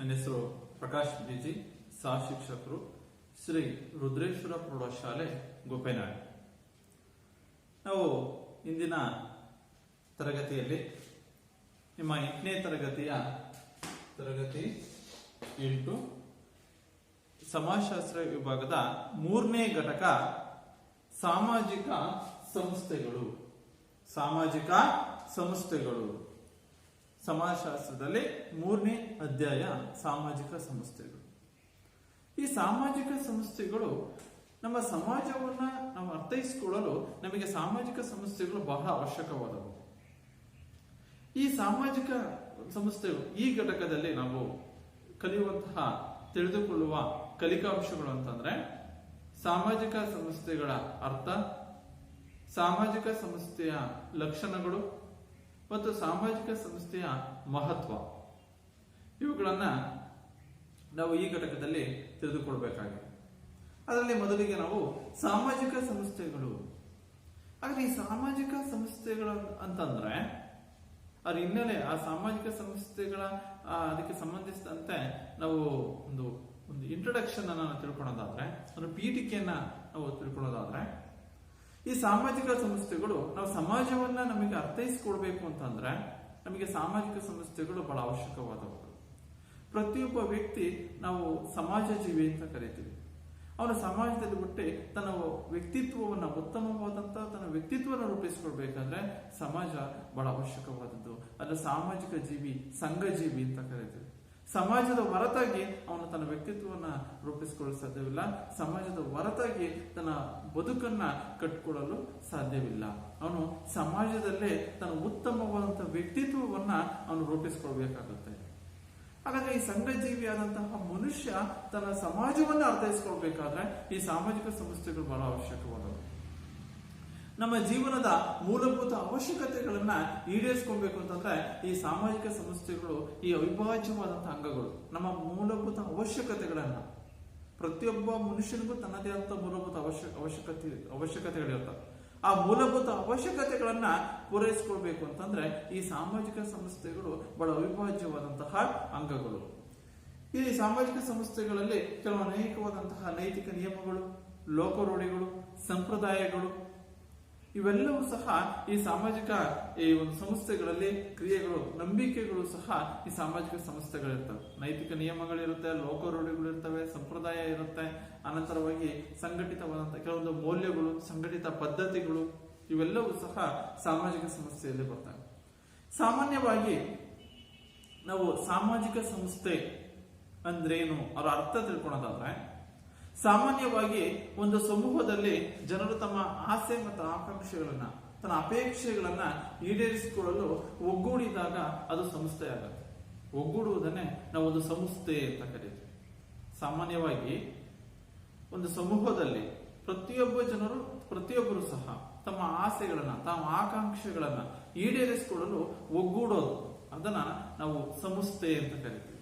ನನ್ನ ಹೆಸರು ಪ್ರಕಾಶ್ ಬಿಜಿ, ಸಹ ಶಿಕ್ಷಕರು, ಶ್ರೀ ರುದ್ರೇಶ್ವರ ಪ್ರೌಢಶಾಲೆ ಗೋಪೇನಾಡ್. ನಾವು ಇಂದಿನ ತರಗತಿಯಲ್ಲಿ ನಿಮ್ಮ 8ನೇ ತರಗತಿಯ ತರಗತಿ 8 ಸಮಾಜಶಾಸ್ತ್ರ ವಿಭಾಗದ 3ನೇ ಘಟಕ ಸಾಮಾಜಿಕ ಸಂಸ್ಥೆಗಳು. ಸಮಾಜಶಾಸ್ತ್ರದಲ್ಲಿ 3ನೇ ಅಧ್ಯಾಯ ಸಾಮಾಜಿಕ ಸಂಸ್ಥೆಗಳು. ಈ ಸಾಮಾಜಿಕ ಸಂಸ್ಥೆಗಳು ನಮ್ಮ ಸಮಾಜವನ್ನ ನಾವು ಅರ್ಥೈಸಿಕೊಳ್ಳಲು ನಮಗೆ ಸಾಮಾಜಿಕ ಸಂಸ್ಥೆಗಳು ಬಹಳ ಅವಶ್ಯಕವಾದವು. ಈ ಸಾಮಾಜಿಕ ಸಂಸ್ಥೆಗಳು ಈ ಘಟಕದಲ್ಲಿ ನಾವು ಕಲಿಯುವಂತಹ ತಿಳಿದುಕೊಳ್ಳುವ ಕಲಿಕಾಂಶಗಳು ಅಂತಂದ್ರೆ ಸಾಮಾಜಿಕ ಸಂಸ್ಥೆಗಳ ಅರ್ಥ, ಸಾಮಾಜಿಕ ಸಂಸ್ಥೆಯ ಲಕ್ಷಣಗಳು ಮತ್ತು ಸಾಮಾಜಿಕ ಸಂಸ್ಥೆಯ ಮಹತ್ವ, ಇವುಗಳನ್ನ ನಾವು ಈ ಘಟಕದಲ್ಲಿ ತಿಳಿದುಕೊಳ್ಬೇಕಾಗಿದೆ. ಅದರಲ್ಲಿ ಮೊದಲಿಗೆ ನಾವು ಸಾಮಾಜಿಕ ಸಂಸ್ಥೆಗಳು. ಹಾಗಾದ್ರೆ ಈ ಸಾಮಾಜಿಕ ಸಂಸ್ಥೆಗಳು ಅಂತಂದ್ರೆ ಅದ್ರ ಹಿನ್ನೆಲೆ, ಆ ಸಾಮಾಜಿಕ ಸಂಸ್ಥೆಗಳ ಅದಕ್ಕೆ ಸಂಬಂಧಿಸಿದಂತೆ ನಾವು ಒಂದು ಇಂಟ್ರೊಡಕ್ಷನ್ ಅನ್ನ ತಿಳ್ಕೊಳ್ಳೋದಾದ್ರೆ, ಒಂದು ಪೀಠಿಕೆಯನ್ನ ನಾವು ತಿಳ್ಕೊಳ್ಳೋದಾದ್ರೆ, ಈ ಸಾಮಾಜಿಕ ಸಂಸ್ಥೆಗಳು ನಾವು ಸಮಾಜವನ್ನ ನಮಗೆ ಅರ್ಥೈಸಿಕೊಡ್ಬೇಕು ಅಂತಂದ್ರೆ ನಮಗೆ ಸಾಮಾಜಿಕ ಸಂಸ್ಥೆಗಳು ಬಹಳ ಅವಶ್ಯಕವಾದವು. ಪ್ರತಿಯೊಬ್ಬ ವ್ಯಕ್ತಿ ನಾವು ಸಮಾಜ ಜೀವಿ ಅಂತ ಕರಿತೀವಿ. ಅವನು ಸಮಾಜದಲ್ಲಿ ಬಿಟ್ಟು ತನ್ನ ವ್ಯಕ್ತಿತ್ವವನ್ನ, ಉತ್ತಮವಾದಂತಹ ತನ್ನ ವ್ಯಕ್ತಿತ್ವವನ್ನು ರೂಪಿಸಿಕೊಳ್ಬೇಕಾದ್ರೆ ಸಮಾಜ ಬಹಳ ಅವಶ್ಯಕವಾದದ್ದು. ಅದ್ರ ಸಾಮಾಜಿಕ ಜೀವಿ, ಸಂಘ ಜೀವಿ ಅಂತ ಕರಿತೀವಿ. ಸಮಾಜದ ಹೊರತಾಗಿ ಅವನು ತನ್ನ ವ್ಯಕ್ತಿತ್ವವನ್ನ ರೂಪಿಸಿಕೊಳ್ಳಲು ಸಾಧ್ಯವಿಲ್ಲ. ಸಮಾಜದ ಹೊರತಾಗಿ ತನ್ನ ಬದುಕನ್ನ ಕಟ್ಕೊಳ್ಳಲು ಸಾಧ್ಯವಿಲ್ಲ. ಅವನು ಸಮಾಜದಲ್ಲೇ ತನ್ನ ಉತ್ತಮವಾದಂತಹ ವ್ಯಕ್ತಿತ್ವವನ್ನ ಅವನು ರೂಪಿಸಿಕೊಳ್ಬೇಕಾಗುತ್ತೆ. ಹಾಗಾದ್ರೆ ಈ ಸಂಘ ಜೀವಿಯಾದಂತಹ ಮನುಷ್ಯ ತನ್ನ ಸಮಾಜವನ್ನ ಅರ್ಥೈಸಿಕೊಳ್ಬೇಕಾದ್ರೆ ಈ ಸಾಮಾಜಿಕ ಸಂಸ್ಥೆಗಳು ಬಹಳ ಅವಶ್ಯಕವಾದವು. ನಮ್ಮ ಜೀವನದ ಮೂಲಭೂತ ಅವಶ್ಯಕತೆಗಳನ್ನ ಈಡೇರಿಸಿಕೊಳ್ಬೇಕು ಅಂತಂದ್ರೆ ಈ ಸಾಮಾಜಿಕ ಸಂಸ್ಥೆಗಳು ಈ ಅವಿಭಾಜ್ಯವಾದಂತಹ ಅಂಗಗಳು. ನಮ್ಮ ಮೂಲಭೂತ ಅವಶ್ಯಕತೆಗಳನ್ನ, ಪ್ರತಿಯೊಬ್ಬ ಮನುಷ್ಯನಿಗೂ ತನ್ನದೇ ಆದ ಮೂಲಭೂತ ಅವಶ್ಯಕತೆಗಳಿರ್ತವೆ. ಆ ಮೂಲಭೂತ ಅವಶ್ಯಕತೆಗಳನ್ನ ಪೂರೈಸಿಕೊಳ್ಬೇಕು ಅಂತಂದ್ರೆ ಈ ಸಾಮಾಜಿಕ ಸಂಸ್ಥೆಗಳು ಬಹಳ ಅವಿಭಾಜ್ಯವಾದಂತಹ ಅಂಗಗಳು. ಈ ಸಾಮಾಜಿಕ ಸಂಸ್ಥೆಗಳಲ್ಲಿ ಕೆಲವು ಅನೇಕವಾದಂತಹ ನೈತಿಕ ನಿಯಮಗಳು, ಲೋಕರೂಢಿಗಳು, ಸಂಪ್ರದಾಯಗಳು ಇವೆಲ್ಲವೂ ಸಹ ಈ ಸಾಮಾಜಿಕ ಈ ಒಂದು ಸಂಸ್ಥೆಗಳಲ್ಲಿ ಕ್ರಿಯೆಗಳು, ನಂಬಿಕೆಗಳು ಸಹ ಈ ಸಾಮಾಜಿಕ ಸಂಸ್ಥೆಗಳಿರ್ತವೆ. ನೈತಿಕ ನಿಯಮಗಳಿರುತ್ತೆ, ಲೋಕರೂಢಿಗಳು ಇರ್ತವೆ, ಸಂಪ್ರದಾಯ ಇರುತ್ತೆ, ಅನಂತರವಾಗಿ ಸಂಘಟಿತವಾದಂತಹ ಕೆಲವೊಂದು ಮೌಲ್ಯಗಳು, ಸಂಘಟಿತ ಪದ್ಧತಿಗಳು ಇವೆಲ್ಲವೂ ಸಹ ಸಾಮಾಜಿಕ ಸಂಸ್ಥೆಯಲ್ಲಿ ಬರ್ತವೆ. ಸಾಮಾನ್ಯವಾಗಿ ನಾವು ಸಾಮಾಜಿಕ ಸಂಸ್ಥೆ ಅಂದ್ರೇನು ಅದರ ಅರ್ಥ ತಿಳ್ಕೊಳ್ಳೋದಾದ್ರೆ, ಸಾಮಾನ್ಯವಾಗಿ ಒಂದು ಸಮೂಹದಲ್ಲಿ ಜನರು ತಮ್ಮ ಆಸೆ ಮತ್ತು ಆಕಾಂಕ್ಷೆಗಳನ್ನ, ತನ್ನ ಅಪೇಕ್ಷೆಗಳನ್ನ ಈಡೇರಿಸಿಕೊಳ್ಳಲು ಒಗ್ಗೂಡಿದಾಗ ಅದು ಸಂಸ್ಥೆ ಆಗುತ್ತೆ. ಒಗ್ಗೂಡುವುದನ್ನೇ ನಾವು ಒಂದು ಸಂಸ್ಥೆ ಅಂತ ಕರೀತೀವಿ. ಸಾಮಾನ್ಯವಾಗಿ ಒಂದು ಸಮೂಹದಲ್ಲಿ ಪ್ರತಿಯೊಬ್ಬರು ಸಹ ತಮ್ಮ ಆಸೆಗಳನ್ನ, ತಮ್ಮ ಆಕಾಂಕ್ಷೆಗಳನ್ನ ಈಡೇರಿಸಿಕೊಳ್ಳಲು ಒಗ್ಗೂಡೋದು, ಅದನ್ನ ನಾವು ಸಂಸ್ಥೆ ಅಂತ ಕರಿತೀವಿ.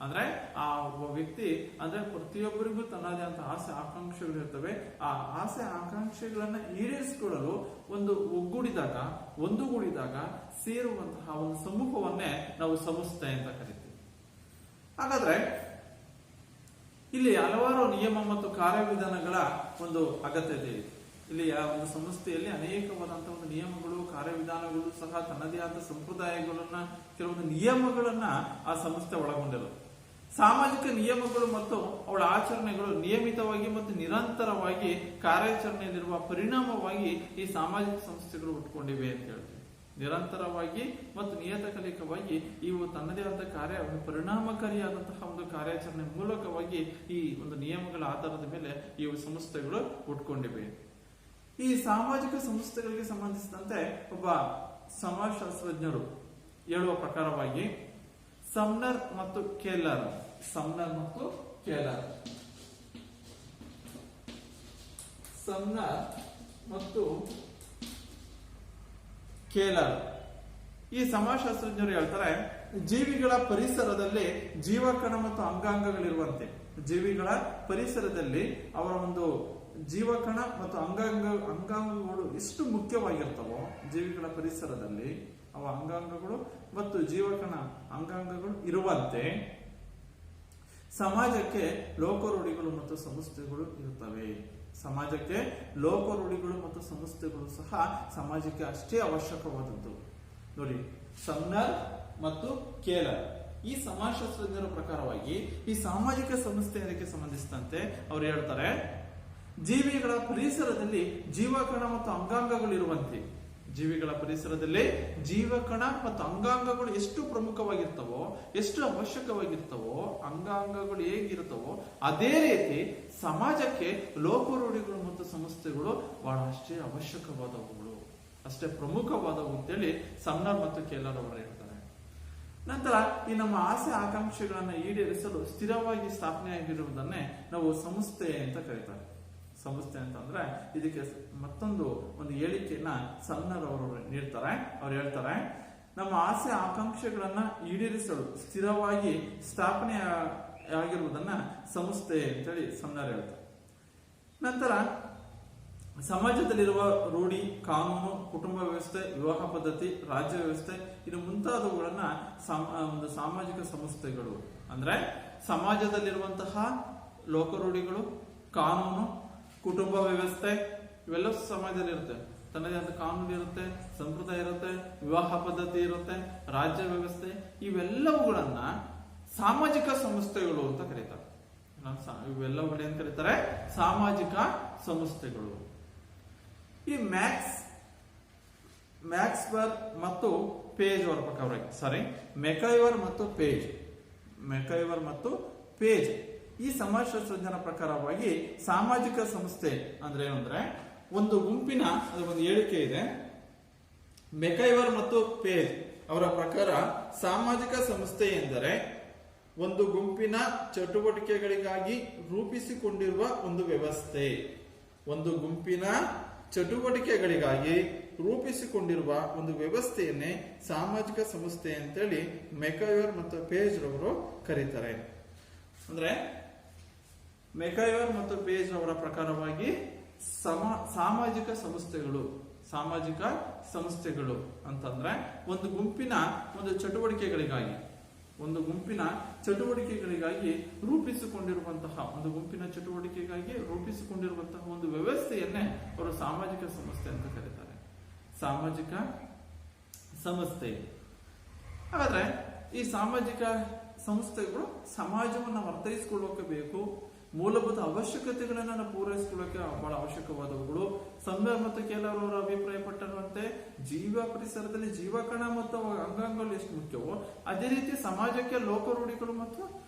ಅಂದ್ರೆ ಆ ಒಬ್ಬ ವ್ಯಕ್ತಿ, ಅಂದ್ರೆ ಪ್ರತಿಯೊಬ್ಬರಿಗೂ ತನ್ನದೇ ಅಂತ ಆಸೆ ಆಕಾಂಕ್ಷೆಗಳಿರ್ತವೆ. ಆ ಆಸೆ ಆಕಾಂಕ್ಷೆಗಳನ್ನ ಈಡೇರಿಸಿಕೊಳ್ಳಲು ಒಂದುಗೂಡಿದಾಗ ಸೇರುವಂತಹ ಒಂದು ಸಮೂಹವನ್ನೇ ನಾವು ಸಂಸ್ಥೆ ಅಂತ ಕರಿತೀವಿ. ಹಾಗಾದ್ರೆ ಇಲ್ಲಿ ಹಲವಾರು ನಿಯಮ ಮತ್ತು ಕಾರ್ಯವಿಧಾನಗಳ ಒಂದು ಅಗತ್ಯತೆ ಇದೆ. ಇಲ್ಲಿ ಒಂದು ಸಂಸ್ಥೆಯಲ್ಲಿ ಅನೇಕವಾದಂತಹ ಒಂದು ನಿಯಮಗಳು, ಕಾರ್ಯವಿಧಾನಗಳು ಸಹ ತನ್ನದೇ ಆದ ಸಂಪ್ರದಾಯಗಳನ್ನ, ಕೆಲವೊಂದು ನಿಯಮಗಳನ್ನ ಆ ಸಂಸ್ಥೆ ಒಳಗೊಂಡಿರುತ್ತೆ. ಸಾಮಾಜಿಕ ನಿಯಮಗಳು ಮತ್ತು ಅವಳ ಆಚರಣೆಗಳು ನಿಯಮಿತವಾಗಿ ಮತ್ತು ನಿರಂತರವಾಗಿ ಕಾರ್ಯಾಚರಣೆಯಲ್ಲಿರುವ ಪರಿಣಾಮವಾಗಿ ಈ ಸಾಮಾಜಿಕ ಸಂಸ್ಥೆಗಳು ಹುಟ್ಟುಕೊಂಡಿವೆ ಅಂತ ಹೇಳ್ತೀವಿ. ನಿರಂತರವಾಗಿ ಮತ್ತು ನಿಯತಕಾಲಿಕವಾಗಿ ಇವು ತನ್ನದೇ ಆದ ಪರಿಣಾಮಕಾರಿಯಾದಂತಹ ಒಂದು ಕಾರ್ಯಾಚರಣೆ ಮೂಲಕವಾಗಿ ಈ ಒಂದು ನಿಯಮಗಳ ಆಧಾರದ ಮೇಲೆ ಇವು ಸಂಸ್ಥೆಗಳು ಹುಟ್ಟುಕೊಂಡಿವೆ. ಈ ಸಾಮಾಜಿಕ ಸಂಸ್ಥೆಗಳಿಗೆ ಸಂಬಂಧಿಸಿದಂತೆ ಒಬ್ಬ ಸಮಾಜಶಾಸ್ತ್ರಜ್ಞರು ಹೇಳುವ ಪ್ರಕಾರವಾಗಿ ಸಮ್ನರ್ ಮತ್ತು ಕೇಲರ್ ಈ ಸಮಾಜಶಾಸ್ತ್ರಜ್ಞರು ಹೇಳ್ತಾರೆ, ಜೀವಿಗಳ ಪರಿಸರದಲ್ಲಿ ಜೀವಕಣ ಮತ್ತು ಅಂಗಾಂಗಗಳಿರುವಂತೆ, ಜೀವಿಗಳ ಪರಿಸರದಲ್ಲಿ ಅವರ ಒಂದು ಜೀವಕಣ ಮತ್ತು ಅಂಗಾಂಗಗಳು ಎಷ್ಟು ಮುಖ್ಯವಾಗಿರ್ತವೋ, ಜೀವಿಗಳ ಪರಿಸರದಲ್ಲಿ ಅವ ಅಂಗಾಂಗಗಳು ಮತ್ತು ಜೀವಕಣ ಅಂಗಾಂಗಗಳು ಇರುವಂತೆ ಸಮಾಜಕ್ಕೆ ಲೋಕರೂಢಿಗಳು ಮತ್ತು ಸಂಸ್ಥೆಗಳು ಇರುತ್ತವೆ. ಸಮಾಜಕ್ಕೆ ಲೋಕರೂಢಿಗಳು ಮತ್ತು ಸಂಸ್ಥೆಗಳು ಸಹ ಸಮಾಜಕ್ಕೆ ಅಷ್ಟೇ ಅವಶ್ಯಕವಾದದ್ದು. ನೋಡಿ, ಸಮ್ನರ್ ಮತ್ತು ಕೇಲರ್ ಈ ಸಮಾಜಶಾಸ್ತ್ರಜ್ಞರ ಪ್ರಕಾರವಾಗಿ ಈ ಸಾಮಾಜಿಕ ಸಂಸ್ಥೆಗೆ ಸಂಬಂಧಿಸಿದಂತೆ ಅವರು ಹೇಳ್ತಾರೆ, ಜೀವಿಗಳ ಪರಿಸರದಲ್ಲಿ ಜೀವಕಣ ಮತ್ತು ಅಂಗಾಂಗಗಳು ಇರುವಂತೆ, ಜೀವಿಗಳ ಪರಿಸರದಲ್ಲಿ ಜೀವಕಣ ಮತ್ತು ಅಂಗಾಂಗಗಳು ಎಷ್ಟು ಪ್ರಮುಖವಾಗಿರ್ತವೋ, ಎಷ್ಟು ಅವಶ್ಯಕವಾಗಿರ್ತವೋ, ಅಂಗಾಂಗಗಳು ಹೇಗಿರ್ತವೋ ಅದೇ ರೀತಿ ಸಮಾಜಕ್ಕೆ ಲೋಕರೂಢಿಗಳು ಮತ್ತು ಸಂಸ್ಥೆಗಳು ಬಹಳ ಅಷ್ಟೇ ಅವಶ್ಯಕವಾದವುಗಳು, ಅಷ್ಟೇ ಪ್ರಮುಖವಾದವು ಅಂತೇಳಿ ಸಮ್ನರ್ ಮತ್ತು ಕೇಲರ್ ಅವರು ಹೇಳ್ತಾರೆ. ನಂತರ ಈ ನಮ್ಮ ಆಸೆ ಆಕಾಂಕ್ಷೆಗಳನ್ನ ಈಡೇರಿಸಲು ಸ್ಥಿರವಾಗಿ ಸ್ಥಾಪನೆಯಾಗಿರುವುದನ್ನೇ ನಾವು ಸಂಸ್ಥೆ ಅಂತ ಕರೀತಾರೆ. ಸಂಸ್ಥೆ ಅಂತಂದ್ರೆ ಇದಕ್ಕೆ ಮತ್ತೊಂದು ಒಂದು ಹೇಳಿಕೆಯನ್ನ ಸಮ್ನರ್ ಅವರು ನೀಡ್ತಾರೆ. ಅವ್ರು ಹೇಳ್ತಾರೆ, ನಮ್ಮ ಆಸೆ ಆಕಾಂಕ್ಷೆಗಳನ್ನ ಈಡೇರಿಸಲು ಸ್ಥಿರವಾಗಿ ಸ್ಥಾಪನೆ ಆಗಿರುವುದನ್ನ ಸಂಸ್ಥೆ ಅಂತೇಳಿ ಸಮ್ನರ್ ಹೇಳ್ತಾರೆ. ನಂತರ ಸಮಾಜದಲ್ಲಿರುವ ರೂಢಿ, ಕಾನೂನು, ಕುಟುಂಬ ವ್ಯವಸ್ಥೆ, ವಿವಾಹ ಪದ್ಧತಿ, ರಾಜ್ಯ ವ್ಯವಸ್ಥೆ ಇದು ಮುಂತಾದವುಗಳನ್ನ ಒಂದು ಸಾಮಾಜಿಕ ಸಂಸ್ಥೆಗಳು ಅಂದ್ರೆ ಸಮಾಜದಲ್ಲಿರುವಂತಹ ಲೋಕರೂಢಿಗಳು, ಕಾನೂನು, ಕುಟುಂಬ ವ್ಯವಸ್ಥೆ ಇವೆಲ್ಲ ಸಮಾಜದಲ್ಲಿ ಇರುತ್ತೆ. ತನ್ನದೇ ಆದ ಕಾನೂನು ಇರುತ್ತೆ, ಸಂಪ್ರದಾಯ ಇರುತ್ತೆ, ವಿವಾಹ ಪದ್ಧತಿ ಇರುತ್ತೆ, ರಾಜ್ಯ ವ್ಯವಸ್ಥೆ ಇವೆಲ್ಲವುಗಳನ್ನ ಸಾಮಾಜಿಕ ಸಂಸ್ಥೆಗಳು ಅಂತ ಕರೀತಾರೆ. ಇವೆಲ್ಲವುಗಳು ಏನ್ ಕರೀತಾರೆ? ಸಾಮಾಜಿಕ ಸಂಸ್ಥೆಗಳು. ಈ ಮ್ಯಾಕ್ಸ್ವೆಲ್ ಮತ್ತು ಪೇಜ್ ಅವರ ಪ್ರಕಾರ ಮೆಕೈವರ್ ಮತ್ತು ಪೇಜ್ ಈ ಸಮಾಜಶಾಸ್ತ್ರಜ್ಞರ ಪ್ರಕಾರವಾಗಿ ಸಾಮಾಜಿಕ ಸಂಸ್ಥೆ ಅಂದ್ರೆ ಏನು ಅಂದ್ರೆ ಒಂದು ಗುಂಪಿನ ಒಂದು ಹೇಳಿಕೆ ಇದೆ. ಮೆಕೈವರ್ ಮತ್ತು ಪೇಜ್ ಅವರ ಪ್ರಕಾರ ಸಾಮಾಜಿಕ ಸಂಸ್ಥೆ ಎಂದರೆ ಒಂದು ಗುಂಪಿನ ಚಟುವಟಿಕೆಗಳಿಗಾಗಿ ರೂಪಿಸಿಕೊಂಡಿರುವ ಒಂದು ವ್ಯವಸ್ಥೆ. ಒಂದು ಗುಂಪಿನ ಚಟುವಟಿಕೆಗಳಿಗಾಗಿ ರೂಪಿಸಿಕೊಂಡಿರುವ ಒಂದು ವ್ಯವಸ್ಥೆಯನ್ನೇ ಸಾಮಾಜಿಕ ಸಂಸ್ಥೆ ಅಂತೇಳಿ ಮೆಕೈವರ್ ಮತ್ತು ಪೇಜ್ ರವರು ಕರೀತಾರೆ. ಅಂದ್ರೆ ಮೆಕೈವರ್ ಮತ್ತು ಪೇಜ್ ಅವರ ಪ್ರಕಾರವಾಗಿ ಸಾಮಾಜಿಕ ಸಂಸ್ಥೆಗಳು ಅಂತಂದ್ರೆ ಒಂದು ಗುಂಪಿನ ಚಟುವಟಿಕೆಗಳಿಗಾಗಿ ರೂಪಿಸಿಕೊಂಡಿರುವಂತಹ ಒಂದು ವ್ಯವಸ್ಥೆಯನ್ನೇ ಅವರು ಸಾಮಾಜಿಕ ಸಂಸ್ಥೆ ಅಂತ ಕರೀತಾರೆ. ಸಾಮಾಜಿಕ ಸಂಸ್ಥೆ. ಹಾಗಾದ್ರೆ ಈ ಸಾಮಾಜಿಕ ಸಂಸ್ಥೆಗಳು ಸಮಾಜವನ್ನು ಅರ್ಥೈಸಿಕೊಳ್ಳೋಕೆ ಬೇಕು, ಮೂಲಭೂತ ಅವಶ್ಯಕತೆಗಳನ್ನ ಪೂರೈಸಿಕೊಳ್ಳೋಕೆ ಬಹಳ ಅವಶ್ಯಕವಾದವುಗಳು. ಸಮ್ನರ್ ಮತ್ತು ಕೇಲರ್ ಅವರ ಅಭಿಪ್ರಾಯ ಪಟ್ಟಂತೆ ಜೀವ ಪರಿಸರದಲ್ಲಿ ಜೀವಕಣ ಮತ್ತು ಅಂಗಾಂಗಗಳು ಎಷ್ಟು ಮುಖ್ಯವೋ ಅದೇ ರೀತಿ ಸಮಾಜಕ್ಕೆ ಲೋಕರೂಢಿಗಳು ಮತ್ತು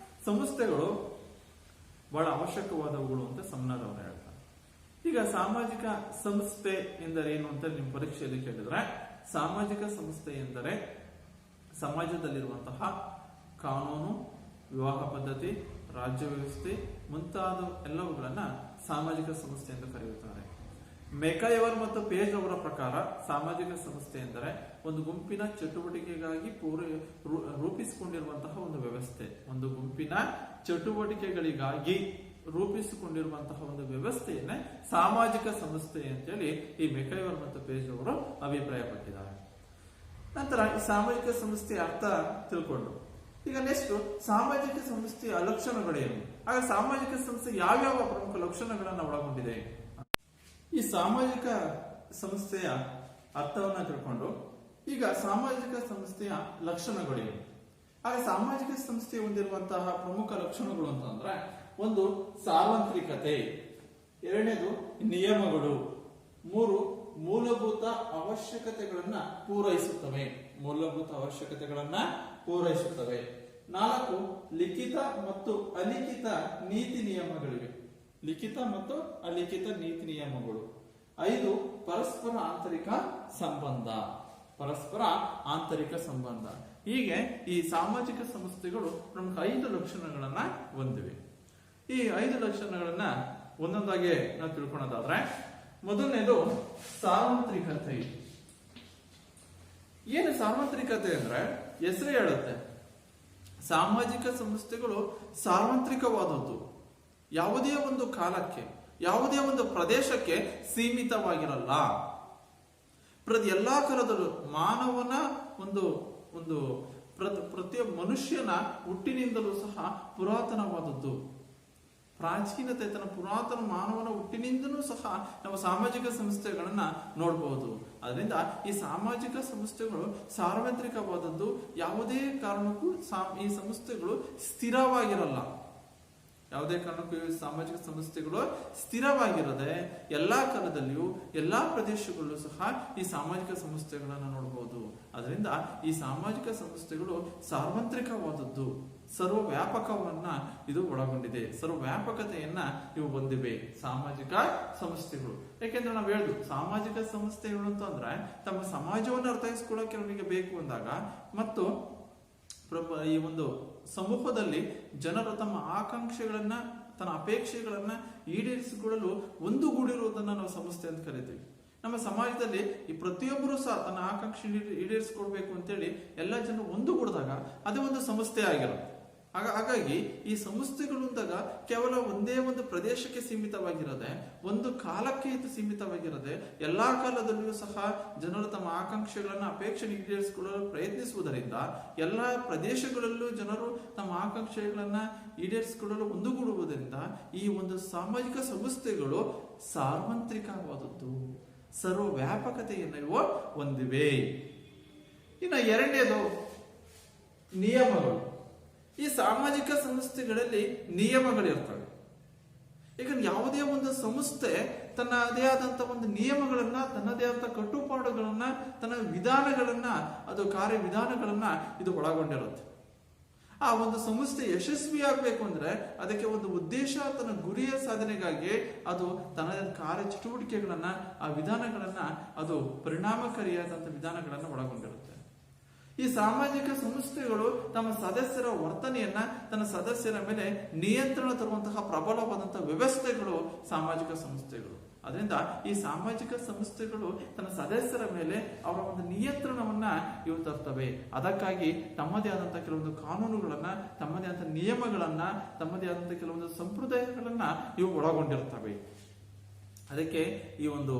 ಸಂಸ್ಥೆಗಳು ಬಹಳ ಅವಶ್ಯಕವಾದವುಗಳು ಅಂತ ಸಮ್ನರ್ ಅವರು ಹೇಳ್ತಾರೆ. ಈಗ ಸಾಮಾಜಿಕ ಸಂಸ್ಥೆ ಎಂದರೇನು ಅಂತ ನಿಮ್ಮ ಪರೀಕ್ಷೆಯಲ್ಲಿ ಕೇಳಿದ್ರೆ, ಸಾಮಾಜಿಕ ಸಂಸ್ಥೆ ಎಂದರೆ ಸಮಾಜದಲ್ಲಿರುವಂತಹ ಕಾನೂನು, ವಿವಾಹ ಪದ್ಧತಿ, ರಾಜ್ಯ ವ್ಯವಸ್ಥೆ ಮುಂತಾದ ಎಲ್ಲವುಗಳನ್ನ ಸಾಮಾಜಿಕ ಸಂಸ್ಥೆ ಎಂದು ಕರೆಯುತ್ತಾರೆ. ಮೆಕೈವರ್ ಮತ್ತು ಪೇಜ್ ಅವರ ಪ್ರಕಾರ ಸಾಮಾಜಿಕ ಸಂಸ್ಥೆ ಎಂದರೆ ಒಂದು ಗುಂಪಿನ ಚಟುವಟಿಕೆಗಾಗಿ ರೂಪಿಸಿಕೊಂಡಿರುವಂತಹ ಒಂದು ವ್ಯವಸ್ಥೆ. ಒಂದು ಗುಂಪಿನ ಚಟುವಟಿಕೆಗಳಿಗಾಗಿ ರೂಪಿಸಿಕೊಂಡಿರುವಂತಹ ಒಂದು ವ್ಯವಸ್ಥೆಯನ್ನೇ ಸಾಮಾಜಿಕ ಸಂಸ್ಥೆ ಅಂತೇಳಿ ಈ ಮೆಕೈವರ್ ಮತ್ತು ಪೇಜ್ ಅವರು ಅಭಿಪ್ರಾಯ ಪಟ್ಟಿದ್ದಾರೆ. ನಂತರ ಈ ಸಾಮಾಜಿಕ ಸಂಸ್ಥೆಯ ಅರ್ಥ ತಿಳ್ಕೊಂಡು ಈಗ ನೆಕ್ಸ್ಟ್ ಸಾಮಾಜಿಕ ಸಂಸ್ಥೆಯ ಲಕ್ಷಣಗಳೇನು, ಆಗ ಸಾಮಾಜಿಕ ಸಂಸ್ಥೆ ಯಾವ್ಯಾವ ಪ್ರಮುಖ ಲಕ್ಷಣಗಳನ್ನ ಒಳಗೊಂಡಿದೆ, ಈ ಸಾಮಾಜಿಕ ಸಂಸ್ಥೆಯ ಅರ್ಥವನ್ನ ತಿಳ್ಕೊಂಡು ಈಗ ಸಾಮಾಜಿಕ ಸಂಸ್ಥೆಯ ಲಕ್ಷಣಗಳೇನು. ಆಗ ಸಾಮಾಜಿಕ ಸಂಸ್ಥೆ ಹೊಂದಿರುವಂತಹ ಪ್ರಮುಖ ಲಕ್ಷಣಗಳು ಅಂತಂದ್ರೆ, ಒಂದು ಸಾರ್ವತ್ರಿಕತೆ, ಎರಡನೇದು ನಿಯಮಗಳು, ಮೂರು ಮೂಲಭೂತ ಅವಶ್ಯಕತೆಗಳನ್ನ ಪೂರೈಸುತ್ತವೆ, ನಾಲ್ಕು ಲಿಖಿತ ಮತ್ತು ಅಲಿಖಿತ ನೀತಿ ನಿಯಮಗಳು, ಐದು ಪರಸ್ಪರ ಆಂತರಿಕ ಸಂಬಂಧ. ಹೀಗೆ ಈ ಸಾಮಾಜಿಕ ಸಂಸ್ಥೆಗಳು ಪ್ರಮುಖ 5 ಲಕ್ಷಣಗಳನ್ನ ಹೊಂದಿವೆ. ಈ 5 ಲಕ್ಷಣಗಳನ್ನ ಒಂದೊಂದಾಗಿ ನಾವು ತಿಳ್ಕೊಳ್ಳೋದಾದ್ರೆ, ಮೊದಲನೇದು ಸಾರ್ವತ್ರಿಕತೆ. ಏನು ಸಾರ್ವತ್ರಿಕತೆ ಅಂದ್ರೆ ಹೆಸರೇ ಹೇಳುತ್ತೆ, ಸಾಮಾಜಿಕ ಸಂಸ್ಥೆಗಳು ಸಾರ್ವತ್ರಿಕವಾದದ್ದು, ಯಾವುದೇ ಒಂದು ಕಾಲಕ್ಕೆ ಯಾವುದೇ ಒಂದು ಪ್ರದೇಶಕ್ಕೆ ಸೀಮಿತವಾಗಿರಲ್ಲ. ಎಲ್ಲಾ ಕಾಲದಲ್ಲೂ ಮಾನವನ ಒಂದು ಪ್ರತಿಯೊಬ್ಬ ಮನುಷ್ಯನ ಹುಟ್ಟಿನಿಂದಲೂ ಸಹ ಪುರಾತನವಾದದ್ದು. ಪ್ರಾಚೀನತೆ ತನ್ನ ಪುರಾತನ ಮಾನವನ ಹುಟ್ಟಿನಿಂದಲೂ ಸಹ ನಾವು ಸಾಮಾಜಿಕ ಸಂಸ್ಥೆಗಳನ್ನ ನೋಡಬಹುದು. ಅದರಿಂದ ಈ ಸಾಮಾಜಿಕ ಸಂಸ್ಥೆಗಳು ಸಾರ್ವತ್ರಿಕವಾದದ್ದು. ಯಾವುದೇ ಕಾರಣಕ್ಕೂ ಈ ಸಂಸ್ಥೆಗಳು ಸ್ಥಿರವಾಗಿರಲ್ಲ. ಯಾವುದೇ ಕಾರಣಕ್ಕೂ ಈ ಸಾಮಾಜಿಕ ಸಂಸ್ಥೆಗಳು ಸ್ಥಿರವಾಗಿರದೆ ಎಲ್ಲಾ ಕಾಲದಲ್ಲಿಯೂ ಎಲ್ಲಾ ಪ್ರದೇಶಗಳಲ್ಲೂ ಸಹ ಈ ಸಾಮಾಜಿಕ ಸಂಸ್ಥೆಗಳನ್ನು ನೋಡಬಹುದು. ಅದರಿಂದ ಈ ಸಾಮಾಜಿಕ ಸಂಸ್ಥೆಗಳು ಸಾರ್ವತ್ರಿಕವಾದದ್ದು, ಸರ್ವ ವ್ಯಾಪಕವನ್ನ ಇದು ಒಳಗೊಂಡಿದೆ, ಸರ್ವ ವ್ಯಾಪಕತೆಯನ್ನ ಇವು ಹೊಂದಿವೆ ಸಾಮಾಜಿಕ ಸಂಸ್ಥೆಗಳು. ಯಾಕೆಂದ್ರೆ ನಾವು ಹೇಳುದು ಸಾಮಾಜಿಕ ಸಂಸ್ಥೆಗಳು ಅಂತಂದ್ರೆ ತಮ್ಮ ಸಮಾಜವನ್ನು ಅರ್ಥೈಸ್ಕೊಳ್ಳೋಕೆ ಅವರಿಗೆ ಬೇಕು ಅಂದಾಗ ಮತ್ತು ಈ ಒಂದು ಸಮೂಹದಲ್ಲಿ ಜನರು ತಮ್ಮ ಆಕಾಂಕ್ಷೆಗಳನ್ನ ತನ್ನ ಅಪೇಕ್ಷೆಗಳನ್ನ ಈಡೇರಿಸಿಕೊಳ್ಳಲು ಒಂದುಗೂಡಿರುವುದನ್ನ ನಾವು ಸಂಸ್ಥೆ ಅಂತ ಕರಿತೀವಿ. ನಮ್ಮ ಸಮಾಜದಲ್ಲಿ ಈ ಪ್ರತಿಯೊಬ್ಬರು ಸಹ ತನ್ನ ಆಕಾಂಕ್ಷೆ ಈಡೇರಿಸಿಕೊಳ್ಬೇಕು ಅಂತೇಳಿ ಎಲ್ಲ ಜನರು ಒಂದುಗೂಡಿದಾಗ ಅದೇ ಒಂದು ಸಂಸ್ಥೆ ಆಗಿರುತ್ತೆ. ಹಾಗಾಗಿ ಈ ಸಂಸ್ಥೆಗಳು ಅಂದಾಗ ಕೇವಲ ಒಂದೇ ಒಂದು ಪ್ರದೇಶಕ್ಕೆ ಸೀಮಿತವಾಗಿರದೆ, ಒಂದು ಕಾಲಕ್ಕೆ ಇದು ಸೀಮಿತವಾಗಿರದೆ, ಎಲ್ಲಾ ಕಾಲದಲ್ಲಿಯೂ ಸಹ ಜನರು ತಮ್ಮ ಆಕಾಂಕ್ಷೆಗಳನ್ನ ಅಪೇಕ್ಷೆ ಈಡೇರಿಸಿಕೊಳ್ಳಲು ಪ್ರಯತ್ನಿಸುವುದರಿಂದ ಎಲ್ಲಾ ಪ್ರದೇಶಗಳಲ್ಲೂ ಜನರು ತಮ್ಮ ಆಕಾಂಕ್ಷೆಗಳನ್ನ ಈಡೇರಿಸಿಕೊಳ್ಳಲು ಒಂದುಗೂಡುವುದರಿಂದ ಈ ಒಂದು ಸಾಮಾಜಿಕ ಸಂಸ್ಥೆಗಳು ಸಾರ್ವತ್ರಿಕವಾದದ್ದು, ಸರ್ವ ವ್ಯಾಪಕತೆಯನ್ನು ಹೊಂದಿವೆ. ಇನ್ನು ಎರಡನೇದು ನಿಯಮಗಳು. ಈ ಸಾಮಾಜಿಕ ಸಂಸ್ಥೆಗಳಲ್ಲಿ ನಿಯಮಗಳಿರ್ತವೆ. ಯಾಕಂದ್ರೆ ಯಾವುದೇ ಒಂದು ಸಂಸ್ಥೆ ತನ್ನದೇ ಆದಂತಹ ಒಂದು ನಿಯಮಗಳನ್ನ, ತನ್ನದೇ ಆದಂತಹ ಕಟ್ಟುಪಾಡುಗಳನ್ನ, ತನ್ನ ವಿಧಾನಗಳನ್ನ, ಅದು ಕಾರ್ಯವಿಧಾನಗಳನ್ನ ಇದು ಒಳಗೊಂಡಿರುತ್ತೆ. ಆ ಒಂದು ಸಂಸ್ಥೆ ಯಶಸ್ವಿ ಆಗ್ಬೇಕು ಅಂದ್ರೆ ಅದಕ್ಕೆ ಒಂದು ಉದ್ದೇಶ, ತನ್ನ ಗುರಿಯ ಸಾಧನೆಗಾಗಿ ಅದು ತನ್ನ ಕಾರ್ಯ ಚಟುವಟಿಕೆಗಳನ್ನ, ಆ ವಿಧಾನಗಳನ್ನ, ಅದು ಪರಿಣಾಮಕಾರಿಯಾದಂತಹ ವಿಧಾನಗಳನ್ನ ಒಳಗೊಂಡಿರುತ್ತೆ. ಈ ಸಾಮಾಜಿಕ ಸಂಸ್ಥೆಗಳು ತಮ್ಮ ಸದಸ್ಯರ ವರ್ತನೆಯನ್ನ, ತನ್ನ ಸದಸ್ಯರ ಮೇಲೆ ನಿಯಂತ್ರಣ ತರುವಂತಹ ಪ್ರಬಲವಾದಂತಹ ವ್ಯವಸ್ಥೆಗಳು ಸಾಮಾಜಿಕ ಸಂಸ್ಥೆಗಳು. ಅದರಿಂದ ಈ ಸಾಮಾಜಿಕ ಸಂಸ್ಥೆಗಳು ತನ್ನ ಸದಸ್ಯರ ಮೇಲೆ ಅವರ ಒಂದು ನಿಯಂತ್ರಣವನ್ನ ಇವು ತರ್ತವೆ. ಅದಕ್ಕಾಗಿ ತಮ್ಮದೇ ಆದಂತಹ ಕೆಲವೊಂದು ಕಾನೂನುಗಳನ್ನ, ತಮ್ಮದೇ ಆದಂತಹ ನಿಯಮಗಳನ್ನ, ತಮ್ಮದೇ ಆದಂತಹ ಕೆಲವೊಂದು ಸಂಪ್ರದಾಯಗಳನ್ನ ಇವು ಒಳಗೊಂಡಿರ್ತವೆ. ಅದಕ್ಕೆ ಈ ಒಂದು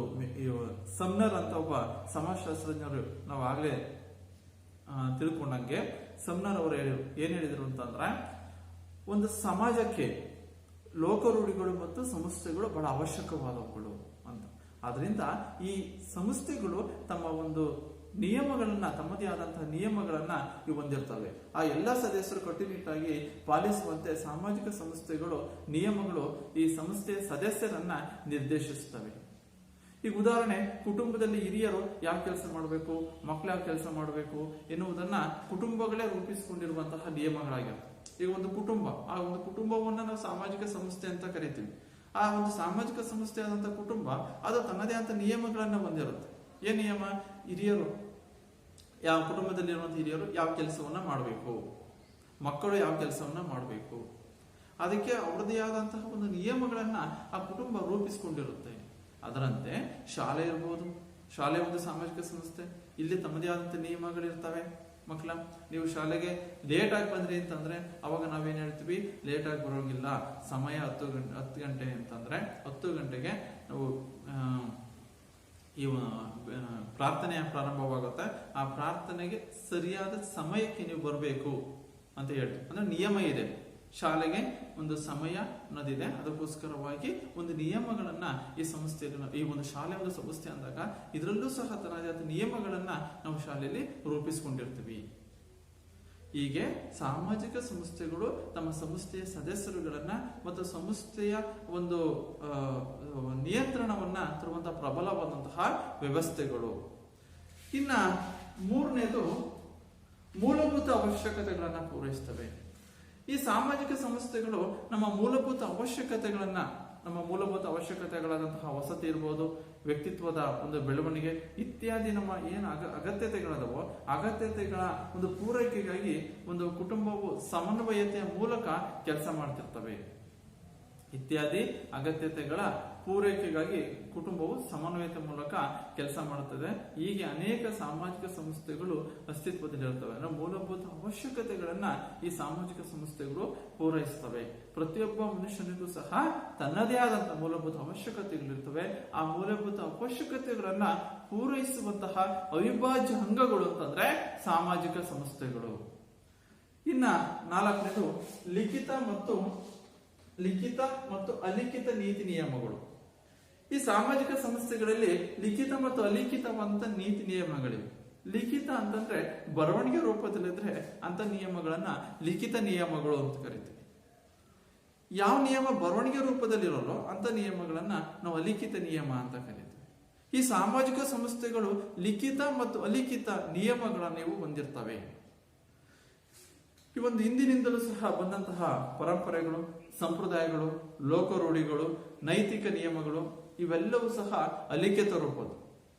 ಸಮ್ನರ್ ಅಂತ ಒಬ್ಬ ಸಮಾಜಶಾಸ್ತ್ರಜ್ಞರು ನಾವು ಆಗ್ಲೇ ತಿಳ್ಕೊಂಡಂಗೆ ಸಮ್ನರ್ ಅವರು ಏನ್ ಹೇಳಿದ್ರು ಅಂತಂದ್ರೆ, ಒಂದು ಸಮಾಜಕ್ಕೆ ಲೋಕರೂಢಿಗಳು ಮತ್ತು ಸಂಸ್ಥೆಗಳು ಬಹಳ ಅವಶ್ಯಕವಾದವುಗಳು ಅಂತ. ಆದ್ರಿಂದ ಈ ಸಂಸ್ಥೆಗಳು ತಮ್ಮ ಒಂದು ನಿಯಮಗಳನ್ನ, ತಮ್ಮದೇ ಆದಂತಹ ನಿಯಮಗಳನ್ನ ಇವು ಹೊಂದಿರ್ತವೆ. ಆ ಎಲ್ಲ ಸದಸ್ಯರು ಕಟ್ಟುನಿಟ್ಟಾಗಿ ಪಾಲಿಸುವಂತೆ ಸಾಮಾಜಿಕ ಸಂಸ್ಥೆಗಳು ನಿಯಮಗಳು ಈ ಸಂಸ್ಥೆಯ ಸದಸ್ಯರನ್ನ ನಿರ್ದೇಶಿಸುತ್ತವೆ. ಈಗ ಉದಾಹರಣೆ, ಕುಟುಂಬದಲ್ಲಿ ಹಿರಿಯರು ಯಾವ ಕೆಲಸ ಮಾಡಬೇಕು, ಮಕ್ಕಳು ಯಾವ ಕೆಲಸ ಮಾಡಬೇಕು ಎನ್ನುವುದನ್ನ ಕುಟುಂಬಗಳೇ ರೂಪಿಸಿಕೊಂಡಿರುವಂತಹ ನಿಯಮಗಳಾಗಿರುತ್ತೆ. ಈಗ ಒಂದು ಕುಟುಂಬ, ಆ ಒಂದು ಕುಟುಂಬವನ್ನ ನಾವು ಸಾಮಾಜಿಕ ಸಂಸ್ಥೆ ಅಂತ ಕರಿತೀವಿ. ಆ ಒಂದು ಸಾಮಾಜಿಕ ಸಂಸ್ಥೆ ಆದಂತಹ ಕುಟುಂಬ ಅದು ತನ್ನದೇ ಆದ ನಿಯಮಗಳನ್ನ ಹೊಂದಿರುತ್ತೆ. ಏನ್ ನಿಯಮ? ಹಿರಿಯರು ಯಾವ ಕುಟುಂಬದಲ್ಲಿರುವಂತಹ ಹಿರಿಯರು ಯಾವ ಕೆಲಸವನ್ನ ಮಾಡಬೇಕು, ಮಕ್ಕಳು ಯಾವ ಕೆಲಸವನ್ನ ಮಾಡಬೇಕು, ಅದಕ್ಕೆ ಅವ್ರದೇ ಆದಂತಹ ಒಂದು ನಿಯಮಗಳನ್ನ ಆ ಕುಟುಂಬ ರೂಪಿಸಿಕೊಂಡಿರುತ್ತೆ. ಅದರಂತೆ ಶಾಲೆ ಇರ್ಬೋದು, ಶಾಲೆ ಒಂದು ಸಾಮಾಜಿಕ ಸಂಸ್ಥೆ. ಇಲ್ಲಿ ತಮ್ಮದೇ ಆದಂತಹ ನಿಯಮಗಳಿರ್ತವೆ. ಮಕ್ಕಳ, ನೀವು ಶಾಲೆಗೆ ಲೇಟ್ ಆಗಿ ಬಂದ್ರಿ ಅಂತಂದ್ರೆ ಅವಾಗ ನಾವೇನ್ ಹೇಳ್ತೀವಿ, ಲೇಟ್ ಆಗಿ ಬರೋಂಗಿಲ್ಲ, ಸಮಯ 10 ಗಂಟೆ ಅಂತಂದ್ರೆ 10 ಗಂಟೆಗೆ ನಾವು ಈ ಪ್ರಾರ್ಥನೆ ಪ್ರಾರಂಭವಾಗುತ್ತೆ. ಆ ಪ್ರಾರ್ಥನೆಗೆ ಸರಿಯಾದ ಸಮಯಕ್ಕೆ ನೀವು ಬರಬೇಕು ಅಂತ ಹೇಳ್ತೀವಿ. ಅಂದ್ರೆ ನಿಯಮ ಇದೆ, ಶಾಲೆಗೆ ಒಂದು ಸಮಯ ಅನ್ನೋದಿದೆ. ಅದಕ್ಕೋಸ್ಕರವಾಗಿ ಒಂದು ನಿಯಮಗಳನ್ನ ಈ ಸಂಸ್ಥೆಗಳನ್ನ, ಈ ಒಂದು ಶಾಲೆ ಒಂದು ಸಂಸ್ಥೆ ಅಂದಾಗ ಇದರಲ್ಲೂ ಸಹ ತರಹದ ನಿಯಮಗಳನ್ನ ನಾವು ಶಾಲೆಯಲ್ಲಿ ರೂಪಿಸಿಕೊಂಡಿರ್ತೀವಿ. ಹೀಗೆ ಸಾಮಾಜಿಕ ಸಂಸ್ಥೆಗಳು ತಮ್ಮ ಸಂಸ್ಥೆಯ ಸದಸ್ಯರುಗಳನ್ನ ಮತ್ತು ಸಂಸ್ಥೆಯ ಒಂದು ನಿಯಂತ್ರಣವನ್ನ ತರುವಂತಹ ಪ್ರಬಲವಾದಂತಹ ವ್ಯವಸ್ಥೆಗಳು. ಇನ್ನ ಮೂರನೇದು ಮೂಲಭೂತ ಅವಶ್ಯಕತೆಗಳನ್ನ ಪೂರೈಸ್ತವೆ. ಈ ಸಾಮಾಜಿಕ ಸಂಸ್ಥೆಗಳು ನಮ್ಮ ಮೂಲಭೂತ ಅವಶ್ಯಕತೆಗಳಾದಂತಹ ವಸತಿ ಇರ್ಬೋದು, ವ್ಯಕ್ತಿತ್ವದ ಒಂದು ಬೆಳವಣಿಗೆ ಇತ್ಯಾದಿ ನಮ್ಮ ಏನು ಅಗತ್ಯತೆಗಳದವೋ ಅಗತ್ಯತೆಗಳ ಒಂದು ಪೂರೈಕೆಗಾಗಿ ಒಂದು ಕುಟುಂಬವು ಸಮನ್ವಯತೆಯ ಮೂಲಕ ಕೆಲಸ ಮಾಡ್ತಿರ್ತವೆ. ಇತ್ಯಾದಿ ಅಗತ್ಯತೆಗಳ ಪೂರೈಕೆಗಾಗಿ ಕುಟುಂಬವು ಸಮನ್ವಯತೆ ಮೂಲಕ ಕೆಲಸ ಮಾಡುತ್ತದೆ. ಹೀಗೆ ಅನೇಕ ಸಾಮಾಜಿಕ ಸಂಸ್ಥೆಗಳು ಅಸ್ತಿತ್ವದಲ್ಲಿರುತ್ತವೆ. ಅಂದ್ರೆ ಮೂಲಭೂತ ಅವಶ್ಯಕತೆಗಳನ್ನ ಈ ಸಾಮಾಜಿಕ ಸಂಸ್ಥೆಗಳು ಪೂರೈಸುತ್ತವೆ. ಪ್ರತಿಯೊಬ್ಬ ಮನುಷ್ಯನಿಗೂ ಸಹ ತನ್ನದೇ ಆದಂತಹ ಮೂಲಭೂತ ಅವಶ್ಯಕತೆಗಳಿರ್ತವೆ. ಆ ಮೂಲಭೂತ ಅವಶ್ಯಕತೆಗಳನ್ನ ಪೂರೈಸುವಂತಹ ಅವಿಭಾಜ್ಯ ಅಂಗಗಳು ಅಂತಂದ್ರೆ ಸಾಮಾಜಿಕ ಸಂಸ್ಥೆಗಳು. ಇನ್ನ ನಾಲ್ಕನೇದು ಲಿಖಿತ ಮತ್ತು ಅಲಿಖಿತ ನೀತಿ ನಿಯಮಗಳು. ಈ ಸಾಮಾಜಿಕ ಸಂಸ್ಥೆಗಳಲ್ಲಿ ಲಿಖಿತ ಮತ್ತು ಅಲಿಖಿತವಂತ ನೀತಿ ನಿಯಮಗಳಿವೆ. ಲಿಖಿತ ಅಂತಂದ್ರೆ ಬರವಣಿಗೆ ರೂಪದಲ್ಲಿದ್ರೆ ಅಂತ ನಿಯಮಗಳನ್ನ ಲಿಖಿತ ನಿಯಮಗಳು ಅಂತ ಕರಿತೀವಿ. ಯಾವ ನಿಯಮ ಬರವಣಿಗೆ ರೂಪದಲ್ಲಿರೋಲ್ಲ ಅಂತ ನಿಯಮಗಳನ್ನ ನಾವು ಅಲಿಖಿತ ನಿಯಮ ಅಂತ ಕರಿತೀವಿ. ಈ ಸಾಮಾಜಿಕ ಸಂಸ್ಥೆಗಳು ಲಿಖಿತ ಮತ್ತು ಅಲಿಖಿತ ನಿಯಮಗಳನ್ನ ಇವು ಹೊಂದಿರ್ತವೆ. ಈ ಒಂದು ಹಿಂದಿನಿಂದಲೂ ಸಹ ಬಂದಂತಹ ಪರಂಪರೆಗಳು, ಸಂಪ್ರದಾಯಗಳು, ಲೋಕರೂಢಿಗಳು, ನೈತಿಕ ನಿಯಮಗಳು ಇವೆಲ್ಲವೂ ಸಹ ಅಲಿಖಿತ ರೂಪದ.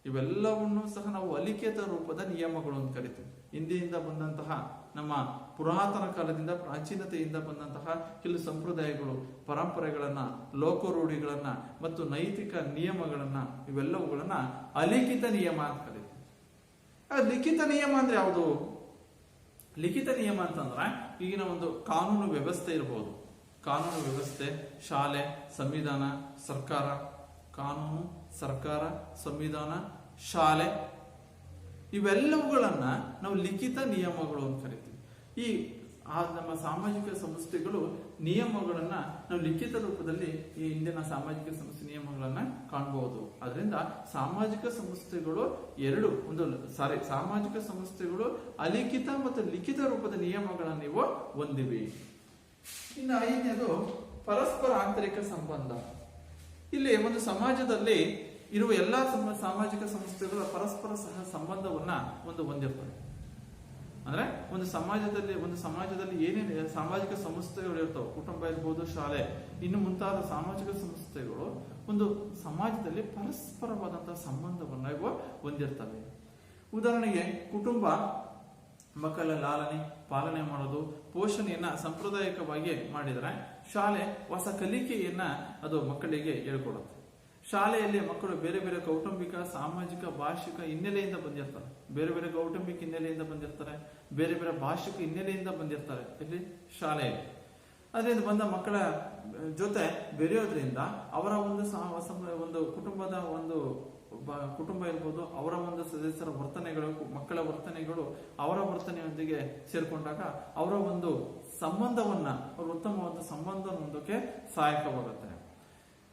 ಇವೆಲ್ಲವನ್ನು ಸಹ ನಾವು ಅಲಿಖಿತ ರೂಪದ ನಿಯಮಗಳು ಅಂತ ಕರಿತೀವಿ. ಹಿಂದಿನಿಂದ ಬಂದಂತಹ ನಮ್ಮ ಪುರಾತನ ಕಾಲದಿಂದ ಪ್ರಾಚೀನತೆಯಿಂದ ಬಂದಂತಹ ಕೆಲವು ಸಂಪ್ರದಾಯಗಳು, ಪರಂಪರೆಗಳನ್ನ, ಲೋಕರೂಢಿಗಳನ್ನ ಮತ್ತು ನೈತಿಕ ನಿಯಮಗಳನ್ನ ಇವೆಲ್ಲವುಗಳನ್ನ ಅಲಿಖಿತ ನಿಯಮ ಅಂತ ಕರಿತೀವಿ. ಲಿಖಿತ ನಿಯಮ ಅಂದ್ರೆ ಯಾವುದು? ಲಿಖಿತ ನಿಯಮ ಅಂತಂದ್ರೆ ಈಗಿನ ಒಂದು ಕಾನೂನು ವ್ಯವಸ್ಥೆ ಇರಬಹುದು. ಕಾನೂನು ವ್ಯವಸ್ಥೆ, ಶಾಲೆ, ಸಂವಿಧಾನ, ಸರ್ಕಾರ, ಕಾನೂನು, ಸರ್ಕಾರ, ಸಂವಿಧಾನ, ಶಾಲೆ ಇವೆಲ್ಲವುಗಳನ್ನ ನಾವು ಲಿಖಿತ ನಿಯಮಗಳು ಅಂತ ಕರಿತೀವಿ. ಈ ನಮ್ಮ ಸಾಮಾಜಿಕ ಸಂಸ್ಥೆಗಳು ನಿಯಮಗಳನ್ನ ನಾವು ಲಿಖಿತ ರೂಪದಲ್ಲಿ ಈ ಇಂದಿನ ಸಾಮಾಜಿಕ ಸಂಸ್ಥೆ ನಿಯಮಗಳನ್ನ ಕಾಣಬಹುದು. ಅದರಿಂದ ಸಾಮಾಜಿಕ ಸಂಸ್ಥೆಗಳು ಸಾಮಾಜಿಕ ಸಂಸ್ಥೆಗಳು ಅಲಿಖಿತ ಮತ್ತು ಲಿಖಿತ ರೂಪದ ನಿಯಮಗಳನ್ನ ನೀವು ಹೊಂದಿವೆ. ಇನ್ನು ಐದನೇದು ಪರಸ್ಪರ ಆಂತರಿಕ ಸಂಬಂಧ. ಇಲ್ಲಿ ಒಂದು ಸಮಾಜದಲ್ಲಿ ಇರುವ ಎಲ್ಲಾ ಸಾಮಾಜಿಕ ಸಂಸ್ಥೆಗಳ ಪರಸ್ಪರ ಸಹ ಸಂಬಂಧವನ್ನ ಹೊಂದಿರ್ತವೆ. ಅಂದ್ರೆ ಒಂದು ಸಮಾಜದಲ್ಲಿ ಏನೇನು ಸಾಮಾಜಿಕ ಸಂಸ್ಥೆಗಳು ಇರ್ತವೆ, ಕುಟುಂಬ ಇರ್ಬೋದು, ಶಾಲೆ, ಇನ್ನು ಮುಂತಾದ ಸಾಮಾಜಿಕ ಸಂಸ್ಥೆಗಳು ಒಂದು ಸಮಾಜದಲ್ಲಿ ಪರಸ್ಪರವಾದಂತಹ ಸಂಬಂಧವನ್ನ ಇವು ಹೊಂದಿರ್ತವೆ. ಉದಾಹರಣೆಗೆ ಕುಟುಂಬ ಮಕ್ಕಳ ಲಾಲನೆ, ಪಾಲನೆ ಮಾಡೋದು, ಪೋಷಣೆಯನ್ನ ಸಾಂಪ್ರದಾಯಿಕವಾಗಿ ಮಾಡಿದರೆ ಶಾಲೆ ಹೊಸ ಕಲಿಕೆಯನ್ನ ಅದು ಮಕ್ಕಳಿಗೆ ಹೇಳ್ಕೊಡುತ್ತೆ. ಶಾಲೆಯಲ್ಲಿ ಮಕ್ಕಳು ಬೇರೆ ಬೇರೆ ಕೌಟುಂಬಿಕ, ಸಾಮಾಜಿಕ, ಭಾಷಿಕ ಹಿನ್ನೆಲೆಯಿಂದ ಬಂದಿರ್ತಾರೆ. ಬೇರೆ ಬೇರೆ ಕೌಟುಂಬಿಕ ಹಿನ್ನೆಲೆಯಿಂದ ಬಂದಿರ್ತಾರೆ, ಬೇರೆ ಬೇರೆ ಭಾಷಿಕ ಹಿನ್ನೆಲೆಯಿಂದ ಬಂದಿರ್ತಾರೆ ಇಲ್ಲಿ ಶಾಲೆಯಲ್ಲಿ. ಅದರಿಂದ ಬಂದ ಮಕ್ಕಳ ಜೊತೆ ಬೆರೆಯೋದ್ರಿಂದ ಅವರ ಒಂದು ಕುಟುಂಬದ ಕುಟುಂಬ ಇರ್ಬೋದು, ಅವರ ಒಂದು ಸದಸ್ಯರ ವರ್ತನೆಗಳು, ಮಕ್ಕಳ ವರ್ತನೆಗಳು ಅವರ ವರ್ತನೆಯೊಂದಿಗೆ ಸೇರ್ಕೊಂಡಾಗ ಅವರ ಒಂದು ಸಂಬಂಧವನ್ನ, ಅವರು ಉತ್ತಮವಾದ ಸಂಬಂಧವನ್ನು ಹೊಂದೋಕೆ ಸಹಾಯಕವಾಗುತ್ತೆ.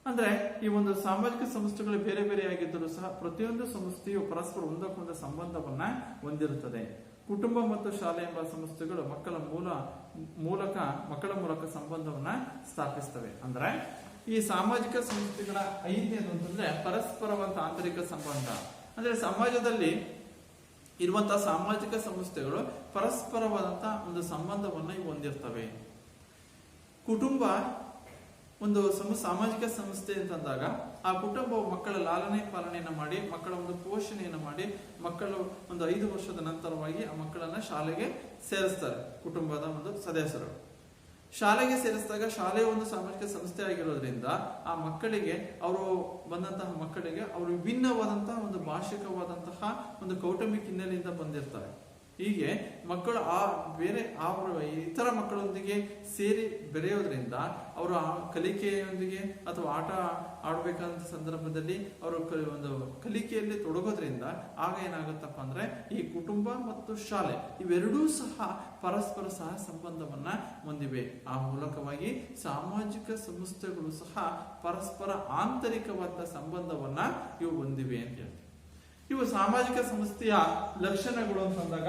ಅಂದ್ರೆ ಈ ಒಂದು ಸಾಮಾಜಿಕ ಸಂಸ್ಥೆಗಳು ಬೇರೆ ಬೇರೆಯಾಗಿದ್ದರೂ ಸಹ ಪ್ರತಿಯೊಂದು ಸಂಸ್ಥೆಯು ಪರಸ್ಪರ ಒಂದಕ್ಕೊಂದು ಸಂಬಂಧವನ್ನ ಹೊಂದಿರುತ್ತದೆ. ಕುಟುಂಬ ಮತ್ತು ಶಾಲೆ ಎಂಬ ಸಂಸ್ಥೆಗಳು ಮಕ್ಕಳ ಮೂಲಕ ಸಂಬಂಧವನ್ನ ಸ್ಥಾಪಿಸ್ತವೆ. ಅಂದ್ರೆ ಈ ಸಾಮಾಜಿಕ ಸಂಸ್ಥೆಗಳ ಐದನೇದು ಅಂತಂದ್ರೆ ಪರಸ್ಪರವಂತ ಆಂತರಿಕ ಸಂಬಂಧ. ಅಂದ್ರೆ ಸಮಾಜದಲ್ಲಿ ಇರುವಂತಹ ಸಾಮಾಜಿಕ ಸಂಸ್ಥೆಗಳು ಪರಸ್ಪರವಾದಂತಹ ಒಂದು ಸಂಬಂಧವನ್ನ ಇವು ಹೊಂದಿರ್ತವೆ. ಕುಟುಂಬ ಒಂದು ಸಾಮಾಜಿಕ ಸಂಸ್ಥೆ ಅಂತಂದಾಗ ಆ ಕುಟುಂಬವು ಮಕ್ಕಳ ಲಾಲನೆ ಪಾಲನೆಯನ್ನ ಮಾಡಿ, ಮಕ್ಕಳ ಒಂದು ಪೋಷಣೆಯನ್ನು ಮಾಡಿ, ಮಕ್ಕಳು ಒಂದು 5 ವರ್ಷದ ನಂತರವಾಗಿ ಆ ಮಕ್ಕಳನ್ನ ಶಾಲೆಗೆ ಸೇರಿಸ್ತಾರೆ. ಕುಟುಂಬದ ಒಂದು ಸದಸ್ಯರು ಶಾಲೆಗೆ ಸೇರಿಸಿದಾಗ ಶಾಲೆಯ ಒಂದು ಸಾಮಾಜಿಕ ಸಂಸ್ಥೆ ಆಗಿರೋದ್ರಿಂದ ಆ ಮಕ್ಕಳಿಗೆ ಅವರು ವಿಭಿನ್ನವಾದಂತಹ ಒಂದು ಭಾಷಿಕವಾದಂತಹ ಒಂದು ಕೌಟುಂಬಿಕ ಹಿನ್ನೆಲೆಯಿಂದ ಬಂದಿರ್ತಾರೆ. ಹೀಗೆ ಮಕ್ಕಳು ಇತರ ಮಕ್ಕಳೊಂದಿಗೆ ಸೇರಿ ಬೆರೆಯೋದ್ರಿಂದ ಅವರು ಕಲಿಕೆಯೊಂದಿಗೆ ಅಥವಾ ಆಟ ಆಡಬೇಕಾದಂತ ಸಂದರ್ಭದಲ್ಲಿ ಅವರು ಒಂದು ಕಲಿಕೆಯಲ್ಲಿ ತೊಡಗೋದ್ರಿಂದ ಆಗ ಏನಾಗುತ್ತಪ್ಪ ಅಂದ್ರೆ ಈ ಕುಟುಂಬ ಮತ್ತು ಶಾಲೆ ಇವೆರಡೂ ಸಹ ಪರಸ್ಪರ ಸಹ ಸಂಬಂಧವನ್ನ ಹೊಂದಿವೆ. ಆ ಮೂಲಕವಾಗಿ ಸಾಮಾಜಿಕ ಸಂಸ್ಥೆಗಳು ಸಹ ಪರಸ್ಪರ ಆಂತರಿಕವಾದ ಸಂಬಂಧವನ್ನ ಇವು ಹೊಂದಿವೆ ಅಂತ ಹೇಳ್ತೀವಿ. ಇವು ಸಾಮಾಜಿಕ ಸಂಸ್ಥೆಯ ಲಕ್ಷಣಗಳು ಅಂತಂದಾಗ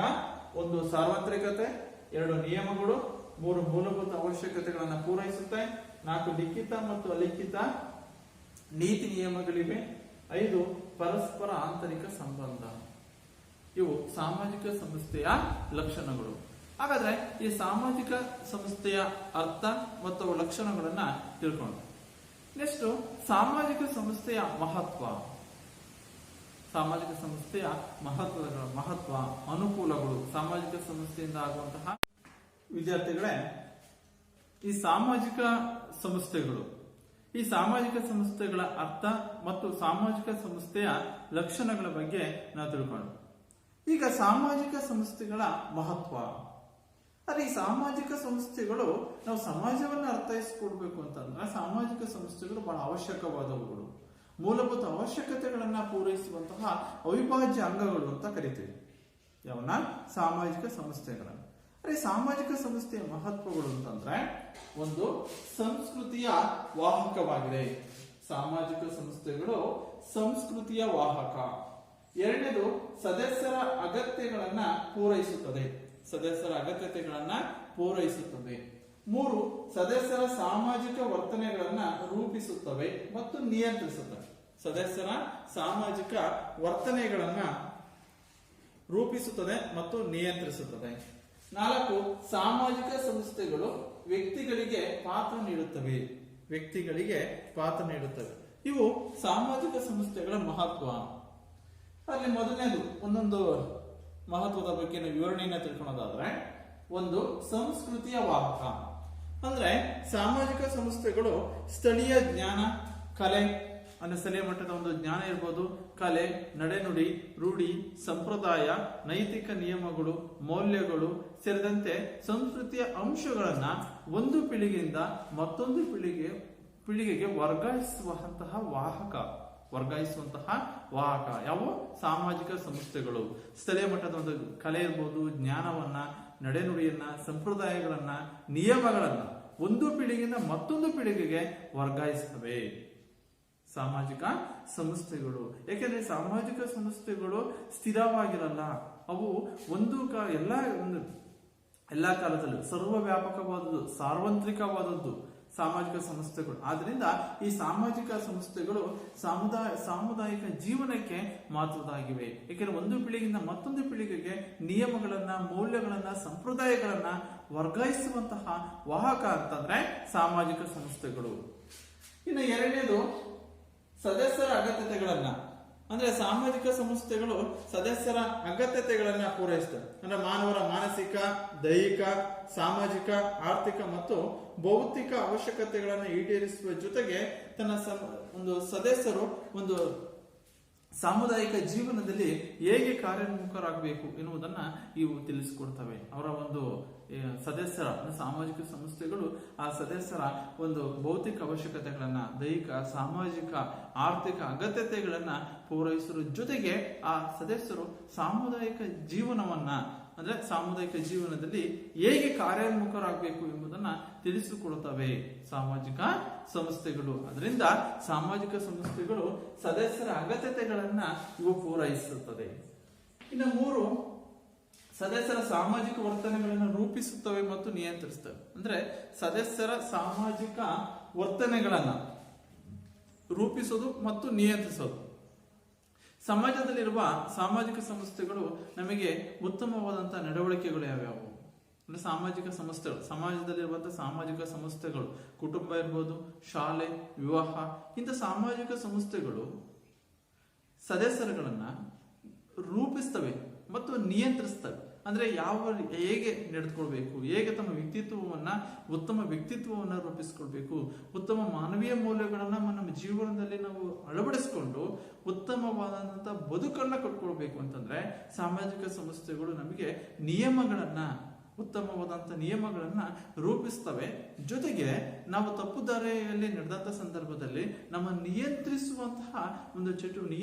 1 ಸಾರ್ವತ್ರಿಕತೆ, 2 ನಿಯಮಗಳು, 3 ಮೂಲಭೂತ ಅವಶ್ಯಕತೆಗಳನ್ನು ಪೂರೈಸುತ್ತೆ, 4 ಲಿಖಿತ ಮತ್ತು ಅಲಿಖಿತ ನೀತಿ ನಿಯಮಗಳಿವೆ, 5 ಪರಸ್ಪರ ಆಂತರಿಕ ಸಂಬಂಧ. ಇವು ಸಾಮಾಜಿಕ ಸಂಸ್ಥೆಯ ಲಕ್ಷಣಗಳು. ಹಾಗಾದ್ರೆ ಈ ಸಾಮಾಜಿಕ ಸಂಸ್ಥೆಯ ಅರ್ಥ ಮತ್ತು ಲಕ್ಷಣಗಳನ್ನ ತಿಳ್ಕೊಂಡು ನೆಕ್ಸ್ಟ್ ಸಾಮಾಜಿಕ ಸಂಸ್ಥೆಯ ಮಹತ್ವ, ಅನುಕೂಲಗಳು, ಸಾಮಾಜಿಕ ಸಂಸ್ಥೆಯಿಂದ ಆಗುವಂತಹ ವಿದ್ಯಾರ್ಥಿಗಳೇ, ಈ ಸಾಮಾಜಿಕ ಸಂಸ್ಥೆಗಳ ಅರ್ಥ ಮತ್ತು ಸಾಮಾಜಿಕ ಸಂಸ್ಥೆಯ ಲಕ್ಷಣಗಳ ಬಗ್ಗೆ ನಾವು ತಿಳ್ಕೊಂಡು ಈಗ ಸಾಮಾಜಿಕ ಸಂಸ್ಥೆಗಳ ಮಹತ್ವ. ಆದ್ರೆ ಈ ಸಾಮಾಜಿಕ ಸಂಸ್ಥೆಗಳು ನಾವು ಸಮಾಜವನ್ನ ಅರ್ಥೈಸಿಕೊಡ್ಬೇಕು ಅಂತಂದ್ರೆ ಸಾಮಾಜಿಕ ಸಂಸ್ಥೆಗಳು ಬಹಳ ಅವಶ್ಯಕವಾದವುಗಳು, ಮೂಲಭೂತ ಅವಶ್ಯಕತೆಗಳನ್ನ ಪೂರೈಸುವಂತಹ ಅವಿಭಾಜ್ಯ ಅಂಗಗಳು ಅಂತ ಕರಿತೀವಿ. ಯಾವನ್ನ? ಸಾಮಾಜಿಕ ಸಂಸ್ಥೆಗಳನ್ನ. ಅದೇ ಸಾಮಾಜಿಕ ಸಂಸ್ಥೆಯ ಮಹತ್ವಗಳು ಅಂತಂದ್ರೆ ಒಂದು ಸಂಸ್ಕೃತಿಯ ವಾಹಕವಾಗಿದೆ. ಸಾಮಾಜಿಕ ಸಂಸ್ಥೆಗಳು ಸಂಸ್ಕೃತಿಯ ವಾಹಕ. ಎರಡನೇದು ಸದಸ್ಯರ ಅಗತ್ಯಗಳನ್ನ ಪೂರೈಸುತ್ತದೆ. ಸದಸ್ಯರ ಅಗತ್ಯತೆಗಳನ್ನ ಪೂರೈಸುತ್ತದೆ. ಮೂರು, ಸದಸ್ಯರ ಸಾಮಾಜಿಕ ವರ್ತನೆಗಳನ್ನ ರೂಪಿಸುತ್ತವೆ ಮತ್ತು ನಿಯಂತ್ರಿಸುತ್ತವೆ. ಸದಸ್ಯರ ಸಾಮಾಜಿಕ ವರ್ತನೆಗಳನ್ನ ರೂಪಿಸುತ್ತದೆ ಮತ್ತು ನಿಯಂತ್ರಿಸುತ್ತದೆ. ನಾಲ್ಕು, ಸಾಮಾಜಿಕ ಸಂಸ್ಥೆಗಳು ವ್ಯಕ್ತಿಗಳಿಗೆ ಪಾತ್ರ ನೀಡುತ್ತವೆ. ವ್ಯಕ್ತಿಗಳಿಗೆ ಪಾತ್ರ ನೀಡುತ್ತವೆ. ಇವು ಸಾಮಾಜಿಕ ಸಂಸ್ಥೆಗಳ ಮಹತ್ವ. ಅಲ್ಲಿ ಮೊದಲನೇದು ಒಂದೊಂದು ಮಹತ್ವದ ಬಗ್ಗೆ ವಿವರಣೆಯನ್ನ ತಿಳ್ಕೊಳ್ಳೋದಾದ್ರೆ, ಒಂದು ಸಂಸ್ಕೃತಿಯ ವಾಹಕ ಅಂದ್ರೆ ಸಾಮಾಜಿಕ ಸಂಸ್ಥೆಗಳು ಸ್ಥಳೀಯ ಜ್ಞಾನ, ಕಲೆ ಅಂದ್ರೆ ಸ್ಥಳೀಯ ಮಟ್ಟದ ಒಂದು ಜ್ಞಾನ ಇರ್ಬೋದು, ಕಲೆ, ನಡೆನುಡಿ, ರೂಢಿ, ಸಂಪ್ರದಾಯ, ನೈತಿಕ ನಿಯಮಗಳು, ಮೌಲ್ಯಗಳು ಸೇರಿದಂತೆ ಸಂಸ್ಕೃತಿಯ ಅಂಶಗಳನ್ನ ಒಂದು ಪೀಳಿಗೆಯಿಂದ ಮತ್ತೊಂದು ಪೀಳಿಗೆಗೆ ವರ್ಗಾಯಿಸುವಂತಹ ವಾಹಕ ಯಾವ ಸಾಮಾಜಿಕ ಸಂಸ್ಥೆಗಳು. ಸ್ಥಳೀಯ ಮಟ್ಟದ ಒಂದು ಕಲೆ ಇರ್ಬೋದು, ಜ್ಞಾನವನ್ನ, ನಡೆನುಡಿಯನ್ನ, ಸಂಪ್ರದಾಯಗಳನ್ನ, ನಿಯಮಗಳನ್ನ ಒಂದು ಪೀಳಿಗೆಯಿಂದ ಮತ್ತೊಂದು ಪೀಳಿಗೆಗೆ ವರ್ಗಾಯಿಸ್ತವೆ ಸಾಮಾಜಿಕ ಸಂಸ್ಥೆಗಳು. ಯಾಕೆಂದ್ರೆ ಸಾಮಾಜಿಕ ಸಂಸ್ಥೆಗಳು ಸ್ಥಿರವಾಗಿರಲ್ಲ. ಅವು ಎಲ್ಲಾ ಕಾಲದಲ್ಲೂ ಸರ್ವವ್ಯಾಪಕವಾದದ್ದು, ಸಾರ್ವತ್ರಿಕವಾದದ್ದು ಸಾಮಾಜಿಕ ಸಂಸ್ಥೆಗಳು. ಆದ್ರಿಂದ ಈ ಸಾಮಾಜಿಕ ಸಂಸ್ಥೆಗಳು ಸಾಮುದಾಯಿಕ ಜೀವನಕ್ಕೆ ಮಹತ್ವದಾಗಿವೆ. ಏಕೆಂದ್ರೆ ಒಂದು ಪೀಳಿಗೆಯಿಂದ ಮತ್ತೊಂದು ಪೀಳಿಗೆಗೆ ನಿಯಮಗಳನ್ನ, ಮೌಲ್ಯಗಳನ್ನ, ಸಂಪ್ರದಾಯಗಳನ್ನ ವರ್ಗಾಯಿಸುವಂತಹ ವಾಹಕ ಅಂತಂದ್ರೆ ಸಾಮಾಜಿಕ ಸಂಸ್ಥೆಗಳು. ಇನ್ನು ಎರಡನೇದು ಸದಸ್ಯರ ಅಗತ್ಯತೆಗಳನ್ನ ಅಂದ್ರೆ ಸಾಮಾಜಿಕ ಸಂಸ್ಥೆಗಳು ಸದಸ್ಯರ ಅಗತ್ಯತೆಗಳನ್ನ ಪೂರೈಸ್ತವೆ. ಅಂದ್ರೆ ಮಾನವರ ಮಾನಸಿಕ, ದೈಹಿಕ, ಸಾಮಾಜಿಕ, ಆರ್ಥಿಕ ಮತ್ತು ಭೌತಿಕ ಅವಶ್ಯಕತೆಗಳನ್ನು ಈಡೇರಿಸುವ ಜೊತೆಗೆ ಒಂದು ಸದಸ್ಯರು ಒಂದು ಸಾಮುದಾಯಿಕ ಜೀವನದಲ್ಲಿ ಹೇಗೆ ಕಾರ್ಯೋನ್ಮುಖರಾಗಬೇಕು ಎನ್ನುವುದನ್ನ ಇವು ತಿಳಿಸಿಕೊಡ್ತವೆ. ಅವರ ಒಂದು ಸದಸ್ಯರ ಸಾಮಾಜಿಕ ಸಂಸ್ಥೆಗಳು ಆ ಸದಸ್ಯರ ಒಂದು ಭೌತಿಕ ಅವಶ್ಯಕತೆಗಳನ್ನ, ದೈಹಿಕ, ಸಾಮಾಜಿಕ, ಆರ್ಥಿಕ ಅಗತ್ಯತೆಗಳನ್ನ ಪೂರೈಸುವ ಜೊತೆಗೆ ಆ ಸದಸ್ಯರು ಸಾಮುದಾಯಿಕ ಜೀವನದಲ್ಲಿ ಹೇಗೆ ಕಾರ್ಯೋನ್ಮುಖರಾಗಬೇಕು ಎಂಬುದನ್ನ ತಿಳಿಸಿಕೊಡುತ್ತವೆ ಸಾಮಾಜಿಕ ಸಂಸ್ಥೆಗಳು. ಅದರಿಂದ ಸಾಮಾಜಿಕ ಸಂಸ್ಥೆಗಳು ಸದಸ್ಯರ ಅಗತ್ಯತೆಗಳನ್ನ ಇವು ಪೂರೈಸುತ್ತದೆ. ಇನ್ನು ಮೂರು, ಸದಸ್ಯರ ಸಾಮಾಜಿಕ ವರ್ತನೆಗಳನ್ನು ರೂಪಿಸುತ್ತವೆ ಮತ್ತು ನಿಯಂತ್ರಿಸುತ್ತವೆ. ಅಂದ್ರೆ ಸದಸ್ಯರ ಸಾಮಾಜಿಕ ವರ್ತನೆಗಳನ್ನ ರೂಪಿಸೋದು ಮತ್ತು ನಿಯಂತ್ರಿಸೋದು. ಸಮಾಜದಲ್ಲಿರುವ ಸಾಮಾಜಿಕ ಸಂಸ್ಥೆಗಳು ನಮಗೆ ಉತ್ತಮವಾದಂತಹ ನಡವಳಿಕೆಗಳು ಯಾವ್ಯಾವು ಅಂದ್ರೆ ಸಾಮಾಜಿಕ ಸಂಸ್ಥೆಗಳು, ಸಮಾಜದಲ್ಲಿರುವಂತಹ ಸಾಮಾಜಿಕ ಸಂಸ್ಥೆಗಳು, ಕುಟುಂಬ ಇರ್ಬೋದು, ಶಾಲೆ, ವಿವಾಹ, ಇಂಥ ಸಾಮಾಜಿಕ ಸಂಸ್ಥೆಗಳು ಸದಸ್ಯರುಗಳನ್ನ ರೂಪಿಸ್ತವೆ ಮತ್ತು ನಿಯಂತ್ರಿಸ್ತವೆ. ಅಂದ್ರೆ ಹೇಗೆ ನಡೆದುಕೊಳ್ಬೇಕು, ಹೇಗೆ ತಮ್ಮ ಉತ್ತಮ ವ್ಯಕ್ತಿತ್ವವನ್ನ ರೂಪಿಸ್ಕೊಳ್ಬೇಕು, ಉತ್ತಮ ಮಾನವೀಯ ಮೌಲ್ಯಗಳನ್ನ ನಮ್ಮ ಜೀವನದಲ್ಲಿ ನಾವು ಅಳವಡಿಸಿಕೊಂಡು ಉತ್ತಮವಾದಂತಹ ಬದುಕನ್ನ ಕಟ್ಕೊಳ್ಬೇಕು ಅಂತಂದ್ರೆ ಸಾಮಾಜಿಕ ಸಂಸ್ಥೆಗಳು ನಮಗೆ ಉತ್ತಮವಾದಂತಹ ನಿಯಮಗಳನ್ನ ರೂಪಿಸ್ತವೆ. ಜೊತೆಗೆ ನಾವು ತಪ್ಪು ದಾರಿಯಲ್ಲಿ ನಡೆದಂತ ಸಂದರ್ಭದಲ್ಲಿ ನಮ್ಮ ನಿಯಂತ್ರಿಸುವಂತಹ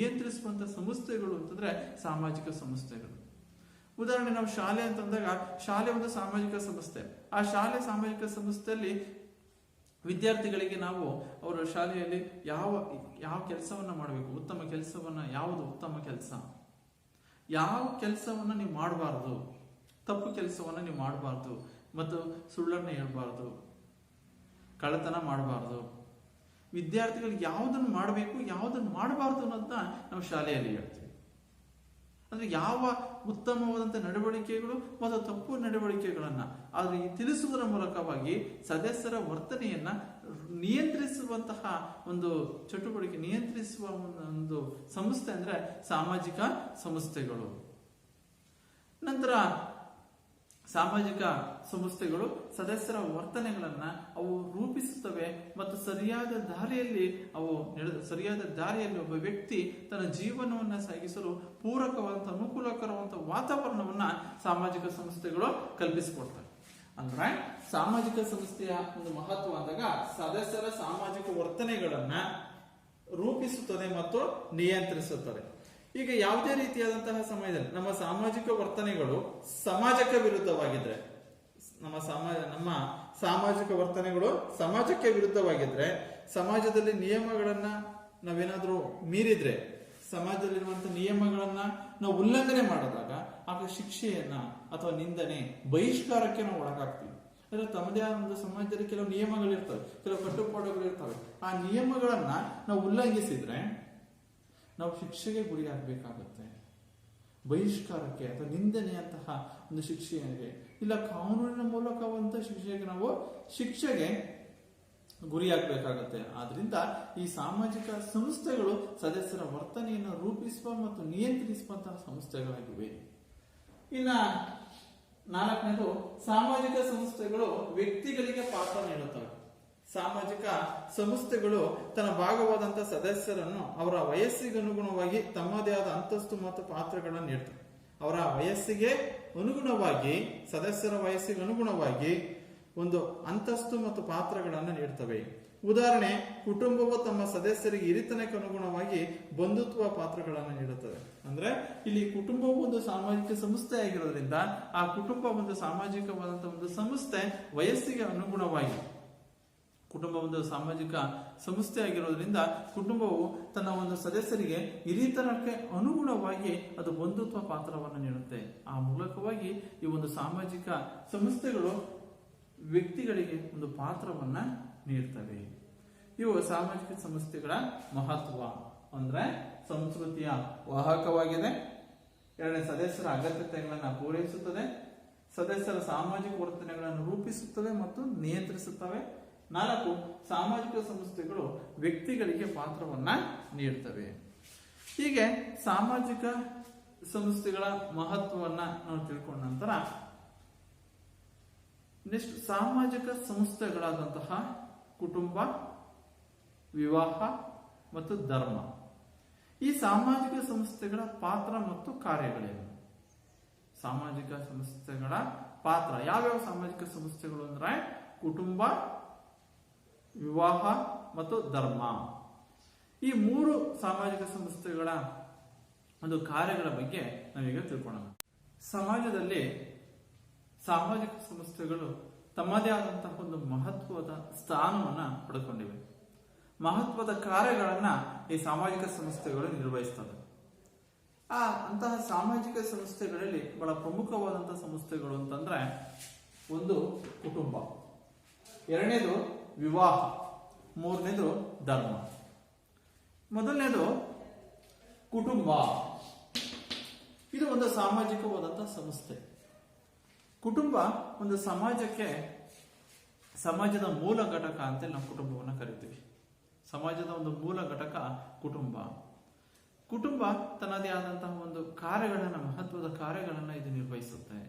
ಸಂಸ್ಥೆಗಳು ಅಂತಂದ್ರೆ ಸಾಮಾಜಿಕ ಸಂಸ್ಥೆಗಳು. ಉದಾಹರಣೆ ನಾವು ಶಾಲೆ ಅಂತಂದಾಗ ಶಾಲೆ ಒಂದು ಸಾಮಾಜಿಕ ಸಂಸ್ಥೆ. ಆ ಸಾಮಾಜಿಕ ಸಂಸ್ಥೆಯಲ್ಲಿ ವಿದ್ಯಾರ್ಥಿಗಳಿಗೆ ನಾವು ಅವರ ಶಾಲೆಯಲ್ಲಿ ಯಾವ ಕೆಲಸವನ್ನ ಮಾಡಬೇಕು, ಉತ್ತಮ ಕೆಲಸವನ್ನ, ಯಾವುದು ಉತ್ತಮ ಕೆಲಸ, ಯಾವ ಕೆಲಸವನ್ನ ನೀವು ಮಾಡಬಾರ್ದು, ತಪ್ಪು ಕೆಲಸವನ್ನ ನೀವು ಮಾಡಬಾರ್ದು, ಮತ್ತು ಸುಳ್ಳನ್ನ ಹೇಳ್ಬಾರ್ದು, ಕಳ್ಳತನ ಮಾಡಬಾರ್ದು, ವಿದ್ಯಾರ್ಥಿಗಳಿಗೆ ಯಾವುದನ್ನು ಮಾಡಬೇಕು, ಯಾವುದನ್ನು ಮಾಡಬಾರ್ದು ಅನ್ನೋದನ್ನ ನಾವು ಶಾಲೆಯಲ್ಲಿ ಹೇಳ್ತೀವಿ. ಅಂದ್ರೆ ಯಾವ ಉತ್ತಮವಾದಂತಹ ನಡವಳಿಕೆಗಳು ಮತ್ತು ತಪ್ಪು ನಡವಳಿಕೆಗಳನ್ನ ಆದ್ರೆ ತಿಳಿಸುವುದರ ಮೂಲಕವಾಗಿ ಸದಸ್ಯರ ವರ್ತನೆಯನ್ನ ನಿಯಂತ್ರಿಸುವಂತಹ ಒಂದು ಚಟುವಟಿಕೆ, ನಿಯಂತ್ರಿಸುವ ಒಂದು ಸಂಸ್ಥೆ ಅಂದ್ರೆ ಸಾಮಾಜಿಕ ಸಂಸ್ಥೆಗಳು. ನಂತರ ಸಾಮಾಜಿಕ ಸಂಸ್ಥೆಗಳು ಸದಸ್ಯರ ವರ್ತನೆಗಳನ್ನ ಅವು ರೂಪಿಸುತ್ತವೆ ಮತ್ತು ಸರಿಯಾದ ದಾರಿಯಲ್ಲಿ ಒಬ್ಬ ವ್ಯಕ್ತಿ ತನ್ನ ಜೀವನವನ್ನ ಸಾಗಿಸಲು ಅನುಕೂಲಕರವಾದಂತಹ ವಾತಾವರಣವನ್ನ ಸಾಮಾಜಿಕ ಸಂಸ್ಥೆಗಳು ಕಲ್ಪಿಸಿಕೊಡ್ತವೆ. ಅಂದ್ರೆ ಸಾಮಾಜಿಕ ಸಂಸ್ಥೆಯ ಒಂದು ಮಹತ್ವ ಅಂದಾಗ ಸದಸ್ಯರ ಸಾಮಾಜಿಕ ವರ್ತನೆಗಳನ್ನ ರೂಪಿಸುತ್ತದೆ ಮತ್ತು ನಿಯಂತ್ರಿಸುತ್ತದೆ. ಈಗ ಯಾವುದೇ ರೀತಿಯಾದಂತಹ ಸಮಯದಲ್ಲಿ ನಮ್ಮ ಸಾಮಾಜಿಕ ವರ್ತನೆಗಳು ಸಮಾಜಕ್ಕೆ ವಿರುದ್ಧವಾಗಿದ್ರೆ ನಮ್ಮ ಸಾಮಾಜಿಕ ವರ್ತನೆಗಳು ಸಮಾಜಕ್ಕೆ ವಿರುದ್ಧವಾಗಿದ್ರೆ, ಸಮಾಜದಲ್ಲಿ ನಿಯಮಗಳನ್ನ ನಾವೇನಾದ್ರೂ ಮೀರಿದ್ರೆ, ಸಮಾಜದಲ್ಲಿರುವಂತಹ ನಿಯಮಗಳನ್ನ ನಾವು ಉಲ್ಲಂಘನೆ ಮಾಡಿದಾಗ ಆಗ ಶಿಕ್ಷೆಯನ್ನ ಅಥವಾ ನಿಂದನೆ, ಬಹಿಷ್ಕಾರಕ್ಕೆ ನಾವು ಒಳಗಾಗ್ತೀವಿ. ಅಂದ್ರೆ ತಮ್ಮದೇ ಆದ ಒಂದು ಸಮಾಜದಲ್ಲಿ ಕೆಲವು ನಿಯಮಗಳಿರ್ತವೆ, ಕೆಲವು ಕಟ್ಟುಪಾಡುಗಳು ಇರ್ತವೆ. ಆ ನಿಯಮಗಳನ್ನ ನಾವು ಉಲ್ಲಂಘಿಸಿದ್ರೆ ನಾವು ಶಿಕ್ಷೆಗೆ ಗುರಿಯಾಗಬೇಕಾಗುತ್ತೆ. ಬಹಿಷ್ಕಾರಕ್ಕೆ ಅಥವಾ ನಿಂದನೆಯಂತಹ ಒಂದು ಶಿಕ್ಷೆಗೆ, ಇಲ್ಲ ಕಾನೂನಿನ ಮೂಲಕವಂತ ಶಿಕ್ಷೆಗೆ ಗುರಿಯಾಗಬೇಕಾಗುತ್ತೆ. ಆದ್ರಿಂದ ಈ ಸಾಮಾಜಿಕ ಸಂಸ್ಥೆಗಳು ಸದಸ್ಯರ ವರ್ತನೆಯನ್ನು ರೂಪಿಸುವ ಮತ್ತು ನಿಯಂತ್ರಿಸುವಂತಹ ಸಂಸ್ಥೆಗಳಾಗಿವೆ. ಇನ್ನ 4ನೇದು, ಸಾಮಾಜಿಕ ಸಂಸ್ಥೆಗಳು ವ್ಯಕ್ತಿಗಳಿಗೆ ಪಾತ್ರ ನೀಡುತ್ತವೆ. ಸಾಮಾಜಿಕ ಸಂಸ್ಥೆಗಳು ತನ್ನ ಭಾಗವಾದಂತಹ ಸದಸ್ಯರನ್ನು ಅವರ ವಯಸ್ಸಿಗೆ ಅನುಗುಣವಾಗಿ ತಮ್ಮದೇ ಆದ ಅಂತಸ್ತು ಮತ್ತು ಪಾತ್ರಗಳನ್ನು ನೀಡ್ತವೆ. ಅವರ ವಯಸ್ಸಿಗೆ ಅನುಗುಣವಾಗಿ, ಸದಸ್ಯರ ವಯಸ್ಸಿಗೆ ಅನುಗುಣವಾಗಿ ಒಂದು ಅಂತಸ್ತು ಮತ್ತು ಪಾತ್ರಗಳನ್ನು ನೀಡ್ತವೆ. ಉದಾಹರಣೆ, ಕುಟುಂಬವು ತಮ್ಮ ಸದಸ್ಯರಿಗೆ ಹಿರಿತನಕ್ಕೆ ಅನುಗುಣವಾಗಿ ಬಂಧುತ್ವ ಪಾತ್ರಗಳನ್ನು ನೀಡುತ್ತದೆ. ಅಂದ್ರೆ ಇಲ್ಲಿ ಕುಟುಂಬವು ಒಂದು ಸಾಮಾಜಿಕ ಸಂಸ್ಥೆ ಆಗಿರೋದ್ರಿಂದ ಆ ಕುಟುಂಬ ಒಂದು ಸಾಮಾಜಿಕವಾದಂತಹ ಒಂದು ಸಂಸ್ಥೆ ವಯಸ್ಸಿಗೆ ಅನುಗುಣವಾಗಿ, ಕುಟುಂಬ ಒಂದು ಸಾಮಾಜಿಕ ಸಂಸ್ಥೆ ಆಗಿರೋದ್ರಿಂದ ಕುಟುಂಬವು ತನ್ನ ಒಂದು ಸದಸ್ಯರಿಗೆ ಹಿರಿತನಕ್ಕೆ ಅನುಗುಣವಾಗಿ ಅದು ಬಂಧುತ್ವ ಪಾತ್ರವನ್ನು ನೀಡುತ್ತೆ. ಆ ಮೂಲಕವಾಗಿ ಈ ಒಂದು ಸಾಮಾಜಿಕ ಸಂಸ್ಥೆಗಳು ವ್ಯಕ್ತಿಗಳಿಗೆ ಒಂದು ಪಾತ್ರವನ್ನ ನೀಡ್ತವೆ. ಇವು ಸಾಮಾಜಿಕ ಸಂಸ್ಥೆಗಳ ಮಹತ್ವ. ಅಂದ್ರೆ ಸಂಸ್ಕೃತಿಯ ವಾಹಕವಾಗಿದೆ. 2ನೇ, ಸದಸ್ಯರ ಅಗತ್ಯತೆಗಳನ್ನು ಪೂರೈಸುತ್ತದೆ. ಸದಸ್ಯರ ಸಾಮಾಜಿಕ ವರ್ತನೆಗಳನ್ನು ರೂಪಿಸುತ್ತವೆ ಮತ್ತು ನಿಯಂತ್ರಿಸುತ್ತವೆ. 4, ಸಾಮಾಜಿಕ ಸಂಸ್ಥೆಗಳು ವ್ಯಕ್ತಿಗಳಿಗೆ ಪಾತ್ರವನ್ನ ನೀಡ್ತವೆ. ಹೀಗೆ ಸಾಮಾಜಿಕ ಸಂಸ್ಥೆಗಳ ಮಹತ್ವವನ್ನ ನಾವು ತಿಳ್ಕೊಂಡ ನಂತರ ನೆಕ್ಸ್ಟ್ ಸಾಮಾಜಿಕ ಸಂಸ್ಥೆಗಳಾದಂತಹ ಕುಟುಂಬ, ವಿವಾಹ ಮತ್ತು ಧರ್ಮ. ಈ ಸಾಮಾಜಿಕ ಸಂಸ್ಥೆಗಳ ಪಾತ್ರ ಮತ್ತು ಕಾರ್ಯಗಳೇನು? ಸಾಮಾಜಿಕ ಸಂಸ್ಥೆಗಳ ಪಾತ್ರ ಯಾವ್ಯಾವ ಸಾಮಾಜಿಕ ಸಂಸ್ಥೆಗಳು ಅಂದ್ರೆ ಕುಟುಂಬ, ವಿವಾಹ ಮತ್ತು ಧರ್ಮ. ಈ 3 ಸಾಮಾಜಿಕ ಸಂಸ್ಥೆಗಳ ಒಂದು ಕಾರ್ಯಗಳ ಬಗ್ಗೆ ನಾವೀಗ ತಿಳ್ಕೊಳ್ಳೋಣ. ಸಮಾಜದಲ್ಲಿ ಸಾಮಾಜಿಕ ಸಂಸ್ಥೆಗಳು ತಮ್ಮದೇ ಆದಂತಹ ಒಂದು ಮಹತ್ವದ ಸ್ಥಾನವನ್ನ ಪಡೆದುಕೊಂಡಿವೆ. ಮಹತ್ವದ ಕಾರ್ಯಗಳನ್ನ ಈ ಸಾಮಾಜಿಕ ಸಂಸ್ಥೆಗಳು ನಿರ್ವಹಿಸ್ತವೆ. ಅಂತಹ ಸಾಮಾಜಿಕ ಸಂಸ್ಥೆಗಳಲ್ಲಿ ಬಹಳ ಪ್ರಮುಖವಾದಂತಹ ಸಂಸ್ಥೆಗಳು ಅಂತಂದ್ರೆ, 1 ಕುಟುಂಬ, 2ನೇದು ವಿವಾಹ, 3ನೇದು ಧರ್ಮ. ಮೊದಲನೇದು ಕುಟುಂಬ. ಇದು ಒಂದು ಸಾಮಾಜಿಕವಾದಂತಹ ಸಂಸ್ಥೆ. ಕುಟುಂಬ ಒಂದು ಸಮಾಜದ ಮೂಲ ಘಟಕ ಅಂತ ನಾವು ಕುಟುಂಬವನ್ನು ಕರಿತೀವಿ. ಸಮಾಜದ ಒಂದು ಮೂಲ ಘಟಕ ಕುಟುಂಬ. ಕುಟುಂಬ ತನ್ನದೇ ಆದಂತಹ ಒಂದು ಕಾರ್ಯಗಳನ್ನ, ಮಹತ್ವದ ಕಾರ್ಯಗಳನ್ನ ಇದು ನಿರ್ವಹಿಸುತ್ತೆ.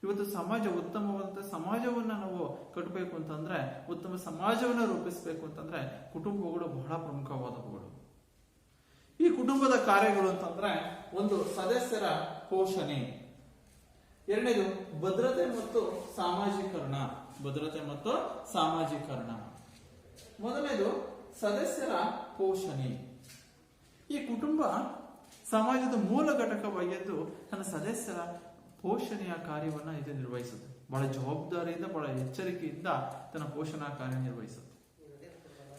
ಇವತ್ತು ಸಮಾಜ ಉತ್ತಮವಾದಂತಹ ಸಮಾಜವನ್ನ ನಾವು ಕಟ್ಟಬೇಕು ಅಂತಂದ್ರೆ, ಉತ್ತಮ ಸಮಾಜವನ್ನ ರೂಪಿಸಬೇಕು ಅಂತಂದ್ರೆ ಕುಟುಂಬಗಳು ಬಹಳ ಪ್ರಮುಖವಾದವುಗಳು. ಈ ಕುಟುಂಬದ ಕಾರ್ಯಗಳು ಅಂತಂದ್ರೆ, 1 ಸದಸ್ಯರ ಪೋಷಣೆ, 2ನೇದು ಭದ್ರತೆ ಮತ್ತು ಸಾಮಾಜೀಕರಣ. ಮೊದಲನೇದು ಸದಸ್ಯರ ಪೋಷಣೆ. ಈ ಕುಟುಂಬ ಸಮಾಜದ ಮೂಲ ಘಟಕವಾಗಿದ್ದು ತನ್ನ ಸದಸ್ಯರ ಪೋಷಣೆಯ ಕಾರ್ಯವನ್ನ ಇದು ನಿರ್ವಹಿಸುತ್ತೆ. ಬಹಳ ಜವಾಬ್ದಾರಿಯಿಂದ, ಬಹಳ ಎಚ್ಚರಿಕೆಯಿಂದ ತನ್ನ ಪೋಷಣಾ ಕಾರ್ಯ ನಿರ್ವಹಿಸುತ್ತೆ.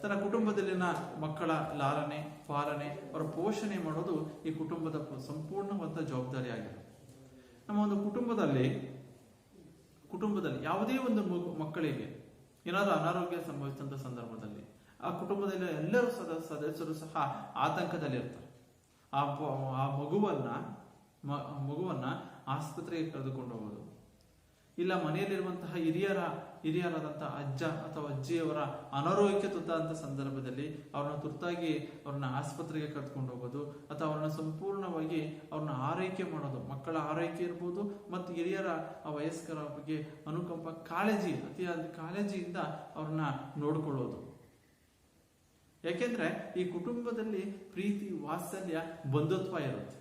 ತನ್ನ ಕುಟುಂಬದಲ್ಲಿನ ಮಕ್ಕಳ ಲಾಲನೆ, ಪಾಲನೆ, ಅವರ ಪೋಷಣೆ ಮಾಡೋದು ಈ ಕುಟುಂಬದ ಸಂಪೂರ್ಣವಾದ ಜವಾಬ್ದಾರಿ ಆಗಿದೆ. ನಮ್ಮ ಒಂದು ಕುಟುಂಬದಲ್ಲಿ ಯಾವುದೇ ಒಂದು ಮಕ್ಕಳಿಗೆ ಏನಾದರೂ ಅನಾರೋಗ್ಯ ಸಂಭವಿಸಿದಂತ ಸಂದರ್ಭದಲ್ಲಿ ಆ ಕುಟುಂಬದಲ್ಲಿ ಎಲ್ಲರೂ ಸದಸ್ಯರು ಸಹ ಆತಂಕದಲ್ಲಿರ್ತಾರೆ. ಆ ಮಗುವನ್ನ ಆಸ್ಪತ್ರೆಗೆ ಕರೆದುಕೊಂಡು ಹೋಗೋದು, ಇಲ್ಲ ಮನೆಯಲ್ಲಿರುವಂತಹ ಹಿರಿಯರಾದಂತಹ ಅಜ್ಜ ಅಥವಾ ಅಜ್ಜಿಯವರ ಅನಾರೋಗ್ಯಕ್ಕೆ ತುತ್ತಾದಂತಹ ಸಂದರ್ಭದಲ್ಲಿ ತುರ್ತಾಗಿ ಅವ್ರನ್ನ ಆಸ್ಪತ್ರೆಗೆ ಕರೆದುಕೊಂಡು ಹೋಗೋದು, ಅಥವಾ ಅವ್ರನ್ನ ಸಂಪೂರ್ಣವಾಗಿ ಅವ್ರನ್ನ ಆರೈಕೆ ಮಾಡೋದು. ಮಕ್ಕಳ ಆರೈಕೆ ಇರ್ಬೋದು ಮತ್ತು ಹಿರಿಯರ ವಯಸ್ಕರ ಬಗ್ಗೆ ಅನುಕಂಪ, ಅತಿಯಾದ ಕಾಳಜಿಯಿಂದ ಅವ್ರನ್ನ ನೋಡ್ಕೊಳ್ಳೋದು. ಯಾಕೆಂದ್ರೆ ಈ ಕುಟುಂಬದಲ್ಲಿ ಪ್ರೀತಿ, ವಾತ್ಸಲ್ಯ, ಬಂಧುತ್ವ ಇರುತ್ತೆ.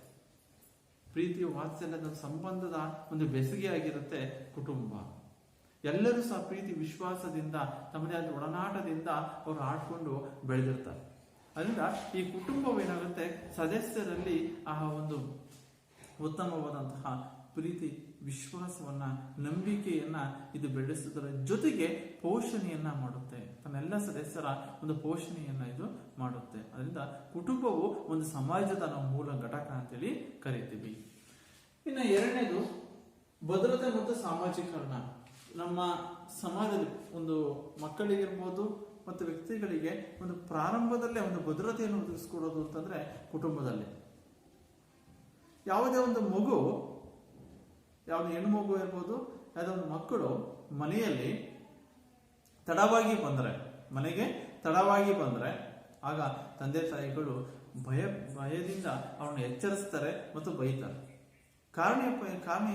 ಪ್ರೀತಿ, ವಾತ್ಸಲ್ಯದ ಸಂಬಂಧದ ಒಂದು ಬೆಸುಗೆ ಆಗಿರುತ್ತೆ ಕುಟುಂಬ. ಎಲ್ಲರೂ ಸಹ ಪ್ರೀತಿ, ವಿಶ್ವಾಸದಿಂದ, ತಮ್ಮದೇ ಆದ ಒಡನಾಟದಿಂದ ಅವರು ಆಡ್ಕೊಂಡು ಬೆಳೆದಿರ್ತಾರೆ. ಅದರಿಂದ ಈ ಕುಟುಂಬವೇನಾಗುತ್ತೆ, ಸದಸ್ಯರಲ್ಲಿ ಆ ಒಂದು ಉತ್ತಮವಾದಂತಹ ಪ್ರೀತಿ, ವಿಶ್ವಾಸವನ್ನ, ನಂಬಿಕೆಯನ್ನ ಇದು ಬೆಳೆಸುವುದರ ಜೊತೆಗೆ ಪೋಷಣೆಯನ್ನ ಮಾಡುತ್ತೆ. ತನ್ನೆಲ್ಲ ಸದಸ್ಯರ ಒಂದು ಪೋಷಣೆಯನ್ನ ಇದು ಮಾಡುತ್ತೆ. ಅದರಿಂದ ಕುಟುಂಬವು ಒಂದು ಸಮಾಜದ ನಾವು ಮೂಲ ಘಟಕ ಅಂತೇಳಿ ಕರಿತೀವಿ. ಇನ್ನು ಎರಡನೇದು ಭದ್ರತೆ ಮತ್ತು ಸಾಮಾಜಿಕರಣ. ನಮ್ಮ ಸಮಾಜದಲ್ಲಿ ಒಂದು ಮಕ್ಕಳಿಗಿರ್ಬೋದು ಮತ್ತು ವ್ಯಕ್ತಿಗಳಿಗೆ ಒಂದು ಪ್ರಾರಂಭದಲ್ಲೇ ಒಂದು ಭದ್ರತೆಯನ್ನು ಒದಗಿಸ್ಕೊಡೋದು ಅಂತಂದ್ರೆ ಕುಟುಂಬದಲ್ಲಿ. ಯಾವುದೇ ಒಂದು ಮಗು, ಯಾವುದೇ ಹೆಣ್ಣು ಮಗು ಇರ್ಬೋದು, ಯಾವುದೇ ಒಂದು ಮಕ್ಕಳು ಮನೆಯಲ್ಲಿ ಮನೆಗೆ ತಡವಾಗಿ ಬಂದ್ರೆ ಆಗ ತಂದೆ ತಾಯಿಗಳು ಭಯದಿಂದ ಅವರನ್ನು ಎಚ್ಚರಿಸ್ತಾರೆ ಮತ್ತು ಬೈತಾರೆ. ಕಾರಣ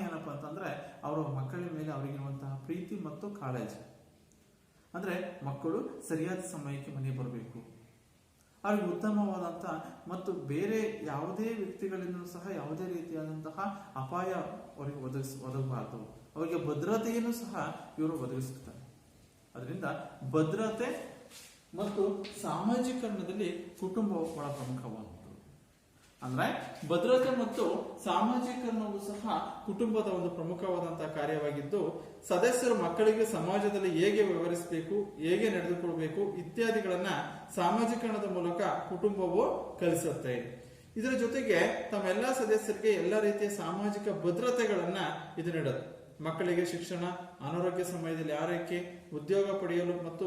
ಏನಪ್ಪಾ ಅಂತಂದ್ರೆ ಅವರ ಮಕ್ಕಳ ಮೇಲೆ ಅವರಿಗಿರುವಂತಹ ಪ್ರೀತಿ ಮತ್ತು ಕಾಳಜಿ. ಅಂದ್ರೆ ಮಕ್ಕಳು ಸರಿಯಾದ ಸಮಯಕ್ಕೆ ಮನೆಗೆ ಬರಬೇಕು, ಅವ್ರಿಗೆ ಉತ್ತಮವಾದಂತಹ ಮತ್ತು ಬೇರೆ ಯಾವುದೇ ವ್ಯಕ್ತಿಗಳಿಂದ ಸಹ ಯಾವುದೇ ರೀತಿಯಾದಂತಹ ಅಪಾಯ ಅವರಿಗೆ ಒದಗಬಾರದು. ಅವರಿಗೆ ಭದ್ರತೆಯನ್ನು ಸಹ ಇವರು ಒದಗಿಸುತ್ತಾರೆ. ಅದರಿಂದ ಭದ್ರತೆ ಮತ್ತು ಸಾಮಾಜಿಕರಣದಲ್ಲಿ ಕುಟುಂಬವು ಬಹಳ ಪ್ರಮುಖವಾದದ್ದು. ಅಂದ್ರೆ ಭದ್ರತೆ ಮತ್ತು ಸಾಮಾಜಿಕರಣವು ಸಹ ಕುಟುಂಬದ ಒಂದು ಪ್ರಮುಖವಾದಂತಹ ಕಾರ್ಯವಾಗಿದ್ದು, ಸದಸ್ಯರು ಮಕ್ಕಳಿಗೆ ಸಮಾಜದಲ್ಲಿ ಹೇಗೆ ವ್ಯವಹರಿಸಬೇಕು, ಹೇಗೆ ನಡೆದುಕೊಳ್ಬೇಕು ಇತ್ಯಾದಿಗಳನ್ನ ಸಾಮಾಜಿಕರಣದ ಮೂಲಕ ಕುಟುಂಬವು ಕಲಿಸುತ್ತೆ. ಇದರ ಜೊತೆಗೆ ತಮ್ಮ ಎಲ್ಲಾ ಸದಸ್ಯರಿಗೆ ಎಲ್ಲಾ ರೀತಿಯ ಸಾಮಾಜಿಕ ಭದ್ರತೆಗಳನ್ನ ಇದು ನೀಡುತ್ತೆ. ಮಕ್ಕಳಿಗೆ ಶಿಕ್ಷಣ, ಅನಾರೋಗ್ಯ ಸಮಯದಲ್ಲಿ ಆರೈಕೆ, ಉದ್ಯೋಗ ಪಡೆಯಲು ಮತ್ತು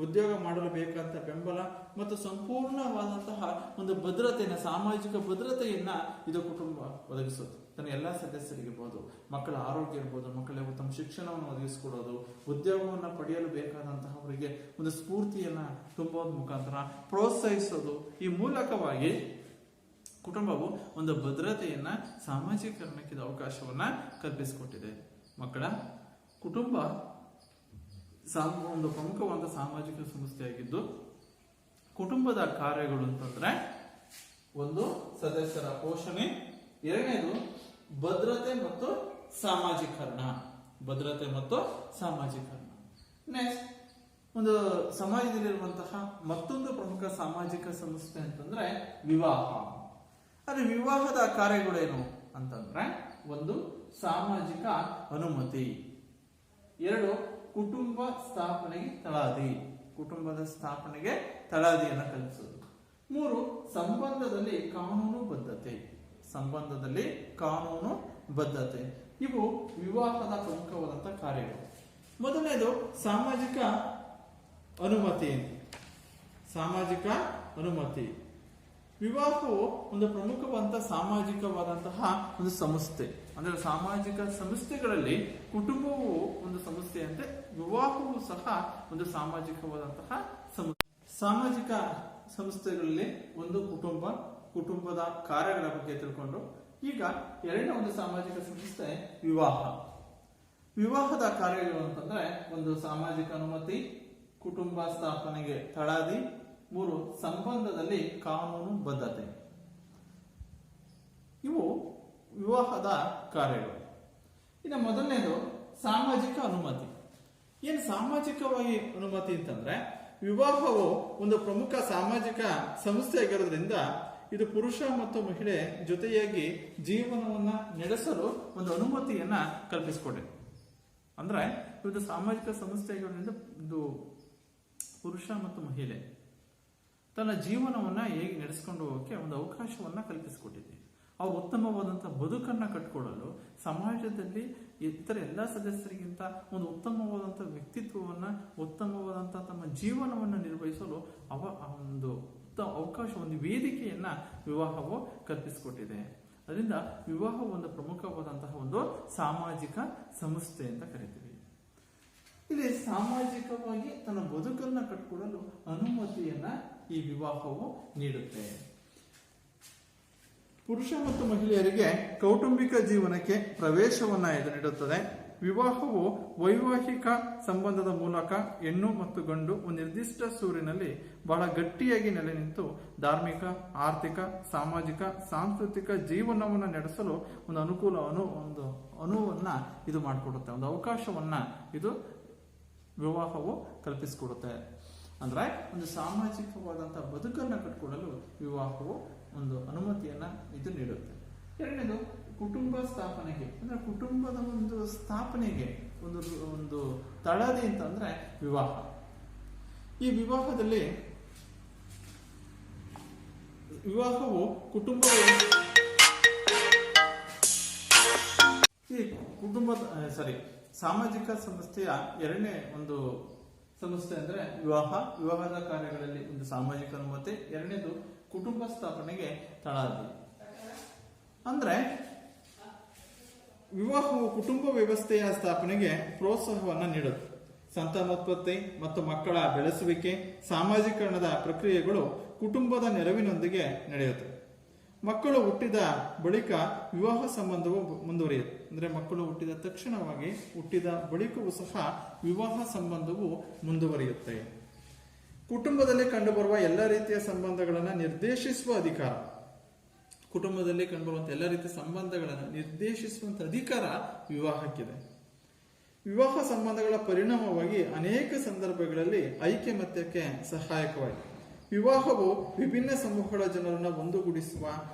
ಉದ್ಯೋಗ ಮಾಡಲು ಬೇಕಾದಂತ ಬೆಂಬಲ ಮತ್ತು ಸಂಪೂರ್ಣವಾದಂತಹ ಒಂದು ಭದ್ರತೆಯನ್ನ, ಸಾಮಾಜಿಕ ಭದ್ರತೆಯನ್ನ ಇದು ಕುಟುಂಬ ಒದಗಿಸುತ್ತೆ. ತನ್ನ ಎಲ್ಲಾ ಸದಸ್ಯರಿಗಿರ್ಬೋದು, ಮಕ್ಕಳ ಆರೋಗ್ಯ ಇರ್ಬೋದು, ಮಕ್ಕಳಿಗೆ ಉತ್ತಮ ಶಿಕ್ಷಣವನ್ನು ಒದಗಿಸಿಕೊಡೋದು, ಉದ್ಯೋಗವನ್ನು ಪಡೆಯಲು ಬೇಕಾದಂತಹ ಅವರಿಗೆ ಒಂದು ಸ್ಫೂರ್ತಿಯನ್ನ ತುಂಬುವುದ ಮುಖಾಂತರ ಪ್ರೋತ್ಸಾಹಿಸೋದು, ಈ ಮೂಲಕವಾಗಿ ಕುಟುಂಬವು ಒಂದು ಭದ್ರತೆಯನ್ನ, ಸಾಮಾಜೀಕರಣಕ್ಕೆ ಅವಕಾಶವನ್ನ ಕಲ್ಪಿಸಿಕೊಟ್ಟಿದೆ. ಮಕ್ಕಳ ಕುಟುಂಬ ಒಂದು ಪ್ರಮುಖವಾದ ಸಾಮಾಜಿಕ ಸಂಸ್ಥೆಯಾಗಿದ್ದು, ಕುಟುಂಬದ ಕಾರ್ಯಗಳು ಅಂತಂದ್ರೆ ಒಂದು ಸದಸ್ಯರ ಪೋಷಣೆ, ಎರಡನೇದು ಭದ್ರತೆ ಮತ್ತು ಸಾಮಾಜೀಕರಣ. ನೆಕ್ಸ್ಟ್ ಒಂದು ಸಮಾಜದಲ್ಲಿರುವಂತಹ ಮತ್ತೊಂದು ಪ್ರಮುಖ ಸಾಮಾಜಿಕ ಸಂಸ್ಥೆ ಅಂತಂದ್ರೆ ವಿವಾಹ. ಅದು ವಿವಾಹದ ಕಾರ್ಯಗಳೇನು ಅಂತಂದ್ರೆ ಒಂದು ಸಾಮಾಜಿಕ ಅನುಮತಿ, ಎರಡು ಕುಟುಂಬ ಸ್ಥಾಪನೆಗೆ ತಳಹದಿಯನ್ನು ಕಲ್ಪಿಸುವುದು, ಮೂರು ಸಂಬಂಧದಲ್ಲಿ ಕಾನೂನು ಬದ್ಧತೆ. ಇವು ವಿವಾಹದ ಪ್ರಮುಖವಾದಂತಹ ಕಾರ್ಯಗಳು. ಮೊದಲನೇದು ಸಾಮಾಜಿಕ ಅನುಮತಿ. ವಿವಾಹವು ಒಂದು ಪ್ರಮುಖವಾದಂತಹ ಸಾಮಾಜಿಕವಾದಂತಹ ಒಂದು ಸಂಸ್ಥೆ. ಅಂದ್ರೆ ಸಾಮಾಜಿಕ ಸಂಸ್ಥೆಗಳಲ್ಲಿ ಕುಟುಂಬವು ಒಂದು ಸಂಸ್ಥೆಯಂತೆ ವಿವಾಹವು ಸಹ ಒಂದು ಸಾಮಾಜಿಕವಾದಂತಹ ಸಾಮಾಜಿಕ ಸಂಸ್ಥೆಗಳಲ್ಲಿ ಒಂದು ಕುಟುಂಬದ ಕಾರ್ಯಗಳ ಬಗ್ಗೆ ತಿಳ್ಕೊಂಡು, ಈಗ ಎರಡನೇ ಒಂದು ಸಾಮಾಜಿಕ ಸಂಸ್ಥೆ ವಿವಾಹದ ಕಾರ್ಯಗಳು ಅಂತಂದ್ರೆ ಒಂದು ಸಾಮಾಜಿಕ ಅನುಮತಿ, ಕುಟುಂಬ ಸ್ಥಾಪನೆಗೆ ತಳಹದಿ, ಮೂರು ಸಂಬಂಧದಲ್ಲಿ ಕಾನೂನು ಬದ್ಧತೆ. ಇವು ವಿವಾಹದ ಕಾರ್ಯಗಳು. ಇನ್ನು ಮೊದಲನೇದು ಸಾಮಾಜಿಕ ಅನುಮತಿ. ಏನು ಸಾಮಾಜಿಕವಾಗಿ ಅನುಮತಿ ಅಂತಂದ್ರೆ, ವಿವಾಹವು ಒಂದು ಪ್ರಮುಖ ಸಾಮಾಜಿಕ ಸಂಸ್ಥೆಯಾಗಿರೋದ್ರಿಂದ ಇದು ಪುರುಷ ಮತ್ತು ಮಹಿಳೆ ಜೊತೆಯಾಗಿ ಜೀವನವನ್ನ ನಡೆಸಲು ಒಂದು ಅನುಮತಿಯನ್ನ ಕಲ್ಪಿಸಿಕೊಂಡಿದೆ. ಅಂದ್ರೆ ಇದು ಸಾಮಾಜಿಕ ಸಂಸ್ಥೆಯಾಗಿರೋದ್ರಿಂದ ಇದು ಪುರುಷ ಮತ್ತು ಮಹಿಳೆ ತನ್ನ ಜೀವನವನ್ನ ಹೇಗೆ ನಡೆಸಿಕೊಂಡು ಹೋಗೋಕೆ ಒಂದು ಅವಕಾಶವನ್ನ ಕಲ್ಪಿಸಿಕೊಟ್ಟಿದೆ. ಅವರು ಉತ್ತಮವಾದಂತಹ ಬದುಕನ್ನ ಕಟ್ಕೊಳ್ಳಲು ಸಮಾಜದಲ್ಲಿ ಇತರ ಎಲ್ಲಾ ಸದಸ್ಯರಿಗಿಂತ ಒಂದು ಉತ್ತಮವಾದಂತಹ ವ್ಯಕ್ತಿತ್ವವನ್ನ, ಉತ್ತಮವಾದಂತಹ ತಮ್ಮ ಜೀವನವನ್ನ ನಿರ್ವಹಿಸಲು ಒಂದು ಅವಕಾಶ, ಒಂದು ವೇದಿಕೆಯನ್ನ ವಿವಾಹವು ಕಲ್ಪಿಸಿಕೊಟ್ಟಿದೆ. ಅದರಿಂದ ವಿವಾಹ ಒಂದು ಪ್ರಮುಖವಾದಂತಹ ಒಂದು ಸಾಮಾಜಿಕ ಸಂಸ್ಥೆ ಅಂತ ಕರಿತೀವಿ. ಇಲ್ಲಿ ಸಾಮಾಜಿಕವಾಗಿ ತನ್ನ ಬದುಕನ್ನ ಕಟ್ಕೊಳ್ಳಲು ಅನುಮತಿಯನ್ನ ಈ ವಿವಾಹವು ನೀಡುತ್ತೆ. ಪುರುಷ ಮತ್ತು ಮಹಿಳೆಯರಿಗೆ ಕೌಟುಂಬಿಕ ಜೀವನಕ್ಕೆ ಪ್ರವೇಶವನ್ನ ಇದು ನೀಡುತ್ತದೆ. ವಿವಾಹವು ವೈವಾಹಿಕ ಸಂಬಂಧದ ಮೂಲಕ ಹೆಣ್ಣು ಮತ್ತು ಗಂಡು ಒಂದು ನಿರ್ದಿಷ್ಟ ಸೂರಿನಲ್ಲಿ ಬಹಳ ಗಟ್ಟಿಯಾಗಿ ನೆಲೆ ನಿಂತು ಧಾರ್ಮಿಕ, ಆರ್ಥಿಕ, ಸಾಮಾಜಿಕ, ಸಾಂಸ್ಕೃತಿಕ ಜೀವನವನ್ನು ನಡೆಸಲು ಒಂದು ಅನುವನ್ನ ಇದು ಮಾಡಿಕೊಡುತ್ತೆ, ಒಂದು ಅವಕಾಶವನ್ನ ಇದು ವಿವಾಹವು ಕಲ್ಪಿಸಿಕೊಡುತ್ತೆ. ಅಂದ್ರೆ ಒಂದು ಸಾಮಾಜಿಕವಾದಂತಹ ಬದುಕನ್ನ ಕಟ್ಕೊಳ್ಳಲು ವಿವಾಹವು ಒಂದು ಅನುಮತಿಯನ್ನ ಇದು ನೀಡುತ್ತೆ. ಎರಡನೇದು ಕುಟುಂಬ ಸ್ಥಾಪನೆಗೆ ಅಂದ್ರೆ ಕುಟುಂಬದ ಒಂದು ಸ್ಥಾಪನೆಗೆ ಒಂದು ಒಂದು ತಳದಿ ಅಂತಂದ್ರೆ ವಿವಾಹ. ಈ ವಿವಾಹದಲ್ಲಿ ವಿವಾಹವು ಸಾಮಾಜಿಕ ಸಂಸ್ಥೆಯ ಎರಡನೇ ಒಂದು ಸಂಸ್ಥೆ ಅಂದ್ರೆ ವಿವಾಹದ ಕಾರ್ಯಗಳಲ್ಲಿ ಒಂದು ಸಾಮಾಜಿಕ ಅನುಮತಿ, ಎರಡನೇದು ಕುಟುಂಬ ಸ್ಥಾಪನೆಗೆ ತಳಹದಿ. ಅಂದ್ರೆ ವಿವಾಹವು ಕುಟುಂಬ ವ್ಯವಸ್ಥೆಯ ಸ್ಥಾಪನೆಗೆ ಪ್ರೋತ್ಸಾಹವನ್ನ ನೀಡುತ್ತೆ. ಸಂತಾನೋತ್ಪತ್ತಿ ಮತ್ತು ಮಕ್ಕಳ ಬೆಳೆಸುವಿಕೆ, ಸಾಮಾಜೀಕರಣದ ಪ್ರಕ್ರಿಯೆಗಳು ಕುಟುಂಬದ ನೆರವಿನೊಂದಿಗೆ ನಡೆಯುತ್ತೆ. ಮಕ್ಕಳು ಹುಟ್ಟಿದ ಬಳಿಕ ವಿವಾಹ ಸಂಬಂಧವು ಮುಂದುವರಿಯುತ್ತೆ. ಅಂದ್ರೆ ಮಕ್ಕಳು ಹುಟ್ಟಿದ ತಕ್ಷಣವಾಗಿ ಹುಟ್ಟಿದ ಬಳಿಕವೂ ಸಹ ವಿವಾಹ ಸಂಬಂಧವು ಮುಂದುವರಿಯುತ್ತೆ. ಕುಟುಂಬದಲ್ಲಿ ಕಂಡುಬರುವ ಎಲ್ಲ ರೀತಿಯ ಸಂಬಂಧಗಳನ್ನು ನಿರ್ದೇಶಿಸುವ ಅಧಿಕಾರ, ಕುಟುಂಬದಲ್ಲಿ ಕಂಡುಬರುವಂತಹ ಎಲ್ಲ ರೀತಿಯ ಸಂಬಂಧಗಳನ್ನು ನಿರ್ದೇಶಿಸುವಂತ ಅಧಿಕಾರ ವಿವಾಹಕ್ಕಿದೆ. ವಿವಾಹ ಸಂಬಂಧಗಳ ಪರಿಣಾಮವಾಗಿ ಅನೇಕ ಸಂದರ್ಭಗಳಲ್ಲಿ ಐಕ್ಯಮತ್ಯಕ್ಕೆ ಸಹಾಯಕವಾಗಿದೆ. ವಿವಾಹವು ವಿಭಿನ್ನ ಸಮೂಹಗಳ ಜನರನ್ನ ಒಂದುಗೂಡಿಸುವ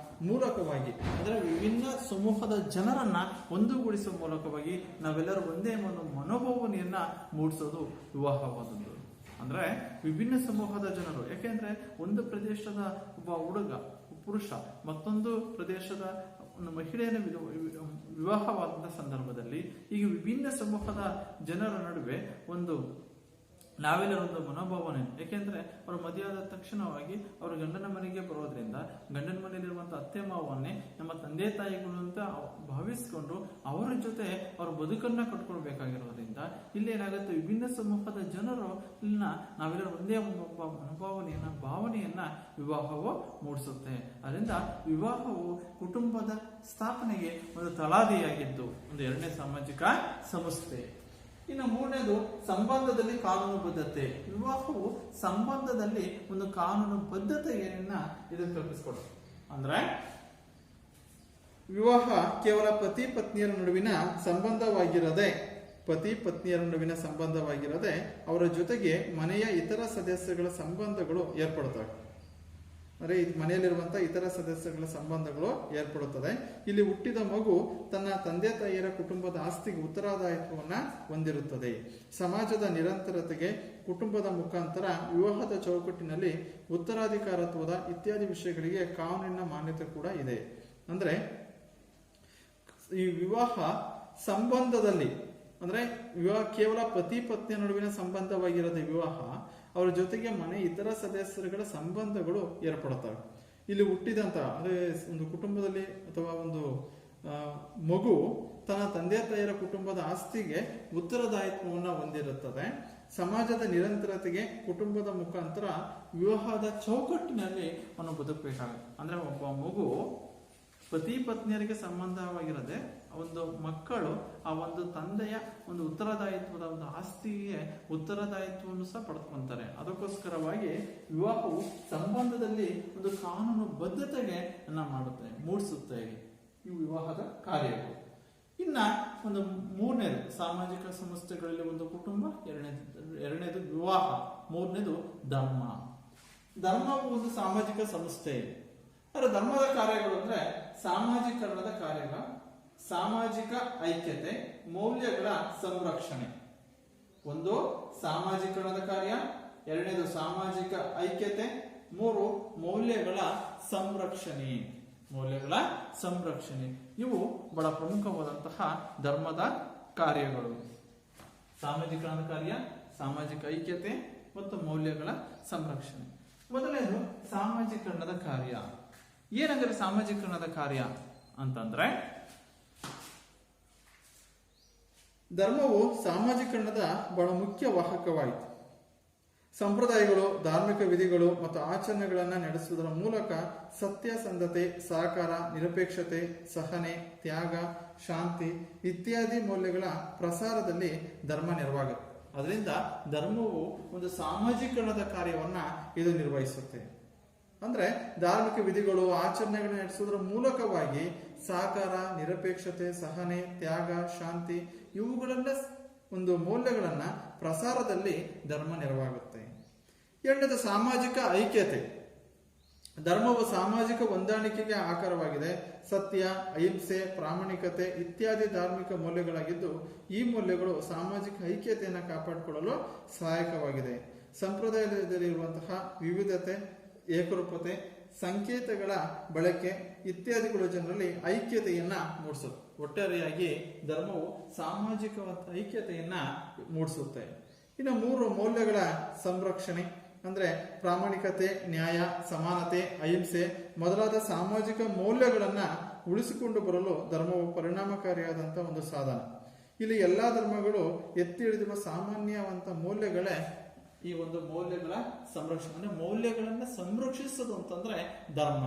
ಮೂಲಕವಾಗಿ, ಅಂದ್ರೆ ವಿಭಿನ್ನ ಸಮೂಹದ ಜನರನ್ನ ಒಂದುಗೂಡಿಸುವ ಮೂಲಕವಾಗಿ ನಾವೆಲ್ಲರೂ ಒಂದೇ ಮನೋಭಾವನೆಯನ್ನ ಮೂಡಿಸೋದು ವಿವಾಹವಾದದ್ದು. ಅಂದ್ರೆ ವಿಭಿನ್ನ ಸಮೂಹದ ಜನರು, ಯಾಕೆಂದ್ರೆ ಒಂದು ಪ್ರದೇಶದ ಒಬ್ಬ ಹುಡುಗ ಪುರುಷ ಮತ್ತೊಂದು ಪ್ರದೇಶದ ಒಂದು ಮಹಿಳೆಯನ್ನು ವಿವಾಹವಾದ ಸಂದರ್ಭದಲ್ಲಿ ಈಗ ವಿಭಿನ್ನ ಸಮೂಹದ ಜನರ ನಡುವೆ ನಾವೆಲ್ಲರೂ ಒಂದು ಮನೋಭಾವನೆ, ಯಾಕೆಂದ್ರೆ ಅವರು ಮದುವೆಯಾದ ತಕ್ಷಣವಾಗಿ ಅವರು ಗಂಡನ ಮನೆಗೆ ಬರೋದ್ರಿಂದ ಗಂಡನ ಮನೆಯಲ್ಲಿರುವಂತಹ ಅತ್ತೆ ಮಾವನ್ನೇ ನಮ್ಮ ತಂದೆ ತಾಯಿಗಳು ಅಂತ ಭಾವಿಸಿಕೊಂಡು ಅವರ ಜೊತೆ ಅವ್ರ ಬದುಕನ್ನ ಕಟ್ಕೊಳ್ಬೇಕಾಗಿರೋದ್ರಿಂದ ಇಲ್ಲಿ ಏನಾಗುತ್ತೆ, ವಿಭಿನ್ನ ಸಮೂಹದ ಜನರು ನಾವೆಲ್ಲರೂ ಒಂದೇ ಭಾವನೆಯನ್ನ ವಿವಾಹವು ಮೂಡಿಸುತ್ತೆ. ಅದರಿಂದ ವಿವಾಹವು ಕುಟುಂಬದ ಸ್ಥಾಪನೆಗೆ ಒಂದು ತಳಹದಿಯಾಗಿದ್ದು ಒಂದು ಎರಡನೇ ಸಾಮಾಜಿಕ ಸಂಸ್ಥೆ. ಇನ್ನು ಮೂರನೇದು ಸಂಬಂಧದಲ್ಲಿ ಕಾನೂನು ಬದ್ಧತೆ. ವಿವಾಹವು ಸಂಬಂಧದಲ್ಲಿ ಒಂದು ಕಾನೂನು ಬದ್ಧತೆಯನ್ನ ಇದು ಕಲ್ಪಿಸಿಕೊಡುತ್ತೆ. ಅಂದ್ರೆ ವಿವಾಹ ಕೇವಲ ಪತಿ ಪತ್ನಿಯರ ನಡುವಿನ ಸಂಬಂಧವಾಗಿರದೆ ಅವರ ಜೊತೆಗೆ ಮನೆಯ ಇತರ ಸದಸ್ಯಗಳ ಸಂಬಂಧಗಳು ಏರ್ಪಡುತ್ತವೆ. ಅಂದ್ರೆ ಮನೆಯಲ್ಲಿರುವಂತಹ ಇತರ ಸದಸ್ಯಗಳ ಸಂಬಂಧಗಳು ಏರ್ಪಡುತ್ತದೆ. ಇಲ್ಲಿ ಹುಟ್ಟಿದ ಮಗು ತನ್ನ ತಂದೆ ತಾಯಿಯರ ಕುಟುಂಬದ ಆಸ್ತಿಗೆ ಉತ್ತರದಾಯಿತ್ವವನ್ನ ಹೊಂದಿರುತ್ತದೆ. ಸಮಾಜದ ನಿರಂತರತೆಗೆ ಕುಟುಂಬದ ಮುಖಾಂತರ ವಿವಾಹದ ಚೌಕಟ್ಟಿನಲ್ಲಿ ಉತ್ತರಾಧಿಕಾರತ್ವದ ಇತ್ಯಾದಿ ವಿಷಯಗಳಿಗೆ ಕಾನೂನಿನ ಮಾನ್ಯತೆ ಕೂಡ ಇದೆ. ಅಂದ್ರೆ ಈ ವಿವಾಹ ಸಂಬಂಧದಲ್ಲಿ, ಅಂದ್ರೆ ವಿವಾಹ ಕೇವಲ ಪತಿ ಪತ್ನಿಯ ನಡುವಿನ ಸಂಬಂಧವಾಗಿರದ ವಿವಾಹ ಅವರ ಜೊತೆಗೆ ಮನೆ ಇತರ ಸದಸ್ಯರುಗಳ ಸಂಬಂಧಗಳು ಏರ್ಪಡುತ್ತವೆ. ಇಲ್ಲಿ ಹುಟ್ಟಿದಂತ ಅಂದ್ರೆ ಒಂದು ಕುಟುಂಬದಲ್ಲಿ ಅಥವಾ ಒಂದು ಮಗು ತನ್ನ ತಂದೆ ತಾಯಿಯರ ಕುಟುಂಬದ ಆಸ್ತಿಗೆ ಉತ್ತರದಾಯಿತ್ವವನ್ನು ಹೊಂದಿರುತ್ತದೆ. ಸಮಾಜದ ನಿರಂತರತೆಗೆ ಕುಟುಂಬದ ಮುಖಾಂತರ ವಿವಾಹದ ಚೌಕಟ್ಟಿನಲ್ಲಿ ಅವನು ಬದುಕಬೇಕಾಗುತ್ತೆ. ಅಂದ್ರೆ ಒಬ್ಬ ಮಗು ಪತಿ ಪತ್ನಿಯರಿಗೆ ಸಂಬಂಧವಾಗಿರದೆ ಒಂದು ಮಕ್ಕಳು ಆ ಒಂದು ತಂದೆಯ ಒಂದು ಉತ್ತರದಾಯಿತ್ವದ ಒಂದು ಆಸ್ತಿಗೆ ಉತ್ತರದಾಯಿತ್ವವನ್ನು ಸಹ ಪಡೆದುಕೊಂತಾರೆ. ಅದಕ್ಕೋಸ್ಕರವಾಗಿ ವಿವಾಹವು ಸಂಬಂಧದಲ್ಲಿ ಒಂದು ಕಾನೂನು ಬದ್ಧತೆಗೆ ಮಾಡುತ್ತೆ, ಮೂಡಿಸುತ್ತೆ ಈ ವಿವಾಹದ ಕಾರ್ಯಗಳು. ಇನ್ನ ಒಂದು ಮೂರನೇದು ಸಾಮಾಜಿಕ ಸಂಸ್ಥೆಗಳಲ್ಲಿ ಒಂದು ಕುಟುಂಬ, ಎರಡನೇದು ವಿವಾಹ, ಮೂರನೇದು ಧರ್ಮ. ಧರ್ಮವು ಒಂದು ಸಾಮಾಜಿಕ ಸಂಸ್ಥೆ. ಅದರ ಧರ್ಮದ ಕಾರ್ಯಗಳು ಅಂದ್ರೆ ಸಾಮಾಜೀಕರಣದ ಕಾರ್ಯಗಳು, ಸಾಮಾಜಿಕ ಐಕ್ಯತೆ, ಮೌಲ್ಯಗಳ ಸಂರಕ್ಷಣೆ. ಒಂದು ಸಾಮಾಜೀಕರಣದ ಕಾರ್ಯ, ಎರಡನೇದು ಸಾಮಾಜಿಕ ಐಕ್ಯತೆ, ಮೂರು ಮೌಲ್ಯಗಳ ಸಂರಕ್ಷಣೆ. ಇವು ಬಹಳ ಪ್ರಮುಖವಾದಂತಹ ಧರ್ಮದ ಕಾರ್ಯಗಳು. ಸಾಮಾಜೀಕರಣದ ಕಾರ್ಯ, ಸಾಮಾಜಿಕ ಐಕ್ಯತೆ ಮತ್ತು ಮೌಲ್ಯಗಳ ಸಂರಕ್ಷಣೆ. ಮೊದಲನೇದು ಸಾಮಾಜೀಕರಣದ ಕಾರ್ಯ. ಏನಂದ್ರೆ ಸಾಮಾಜೀಕರಣದ ಕಾರ್ಯ ಅಂತಂದ್ರೆ ಧರ್ಮವು ಸಾಮಾಜೀಕರಣದ ಬಹಳ ಮುಖ್ಯ ವಾಹಕವಾಯಿತು. ಸಂಪ್ರದಾಯಗಳು, ಧಾರ್ಮಿಕ ವಿಧಿಗಳು ಮತ್ತು ಆಚರಣೆಗಳನ್ನು ನಡೆಸುವುದರ ಮೂಲಕ ಸತ್ಯಸಂಧತೆ, ಸಹಕಾರ, ನಿರಪೇಕ್ಷತೆ, ಸಹನೆ, ತ್ಯಾಗ, ಶಾಂತಿ ಇತ್ಯಾದಿ ಮೌಲ್ಯಗಳ ಪ್ರಸಾರದಲ್ಲಿ ಧರ್ಮ ನೆರವಾಗುತ್ತೆ. ಅದರಿಂದ ಧರ್ಮವು ಒಂದು ಸಾಮಾಜೀಕರಣದ ಕಾರ್ಯವನ್ನ ಇದು ನಿರ್ವಹಿಸುತ್ತೆ. ಅಂದ್ರೆ ಧಾರ್ಮಿಕ ವಿಧಿಗಳು, ಆಚರಣೆಗಳನ್ನು ನಡೆಸುವುದರ ಮೂಲಕವಾಗಿ ಸಹಕಾರ, ನಿರಪೇಕ್ಷತೆ, ಸಹನೆ, ತ್ಯಾಗ, ಶಾಂತಿ ಇವುಗಳೆಲ್ಲ ಒಂದು ಮೌಲ್ಯಗಳನ್ನ ಪ್ರಸಾರದಲ್ಲಿ ಧರ್ಮ ನೆರವಾಗುತ್ತೆ. ಎರಡನೇದು ಸಾಮಾಜಿಕ ಐಕ್ಯತೆ. ಧರ್ಮವು ಸಾಮಾಜಿಕ ಹೊಂದಾಣಿಕೆಗೆ ಆಕಾರವಾಗಿದೆ. ಸತ್ಯ, ಅಹಿಂಸೆ, ಪ್ರಾಮಾಣಿಕತೆ ಇತ್ಯಾದಿ ಧಾರ್ಮಿಕ ಮೌಲ್ಯಗಳಾಗಿದ್ದು ಈ ಮೌಲ್ಯಗಳು ಸಾಮಾಜಿಕ ಐಕ್ಯತೆಯನ್ನು ಕಾಪಾಡಿಕೊಳ್ಳಲು ಸಹಾಯಕವಾಗಿದೆ. ಸಂಪ್ರದಾಯದಲ್ಲಿರುವಂತಹ ವಿವಿಧತೆ, ಏಕರೂಪತೆ, ಸಂಕೇತಗಳ ಬಳಕೆ ಇತ್ಯಾದಿಗಳು ಜನರಲ್ಲಿ ಐಕ್ಯತೆಯನ್ನ ಮೂಡಿಸುತ್ತೆ. ಒಟ್ಟಾರೆಯಾಗಿ ಧರ್ಮವು ಸಾಮಾಜಿಕ ಐಕ್ಯತೆಯನ್ನ ಮೂಡಿಸುತ್ತೆ. ಇನ್ನು 3 ಮೌಲ್ಯಗಳ ಸಂರಕ್ಷಣೆ ಅಂದ್ರೆ ಪ್ರಾಮಾಣಿಕತೆ, ನ್ಯಾಯ, ಸಮಾನತೆ, ಅಹಿಂಸೆ ಮೊದಲಾದ ಸಾಮಾಜಿಕ ಮೌಲ್ಯಗಳನ್ನ ಉಳಿಸಿಕೊಂಡು ಬರಲು ಧರ್ಮವು ಪರಿಣಾಮಕಾರಿಯಾದಂತಹ ಒಂದು ಸಾಧನ. ಇಲ್ಲಿ ಎಲ್ಲಾ ಧರ್ಮಗಳು ಎತ್ತಿ ಹಿಡಿದಿರುವ ಸಾಮಾನ್ಯವಂತ ಮೌಲ್ಯಗಳೇ ಈ ಒಂದು ಮೌಲ್ಯಗಳ ಸಂರಕ್ಷಣೆ. ಅಂದ್ರೆ ಮೌಲ್ಯಗಳನ್ನ ಸಂರಕ್ಷಿಸೋದು ಅಂತಂದ್ರೆ ಧರ್ಮ.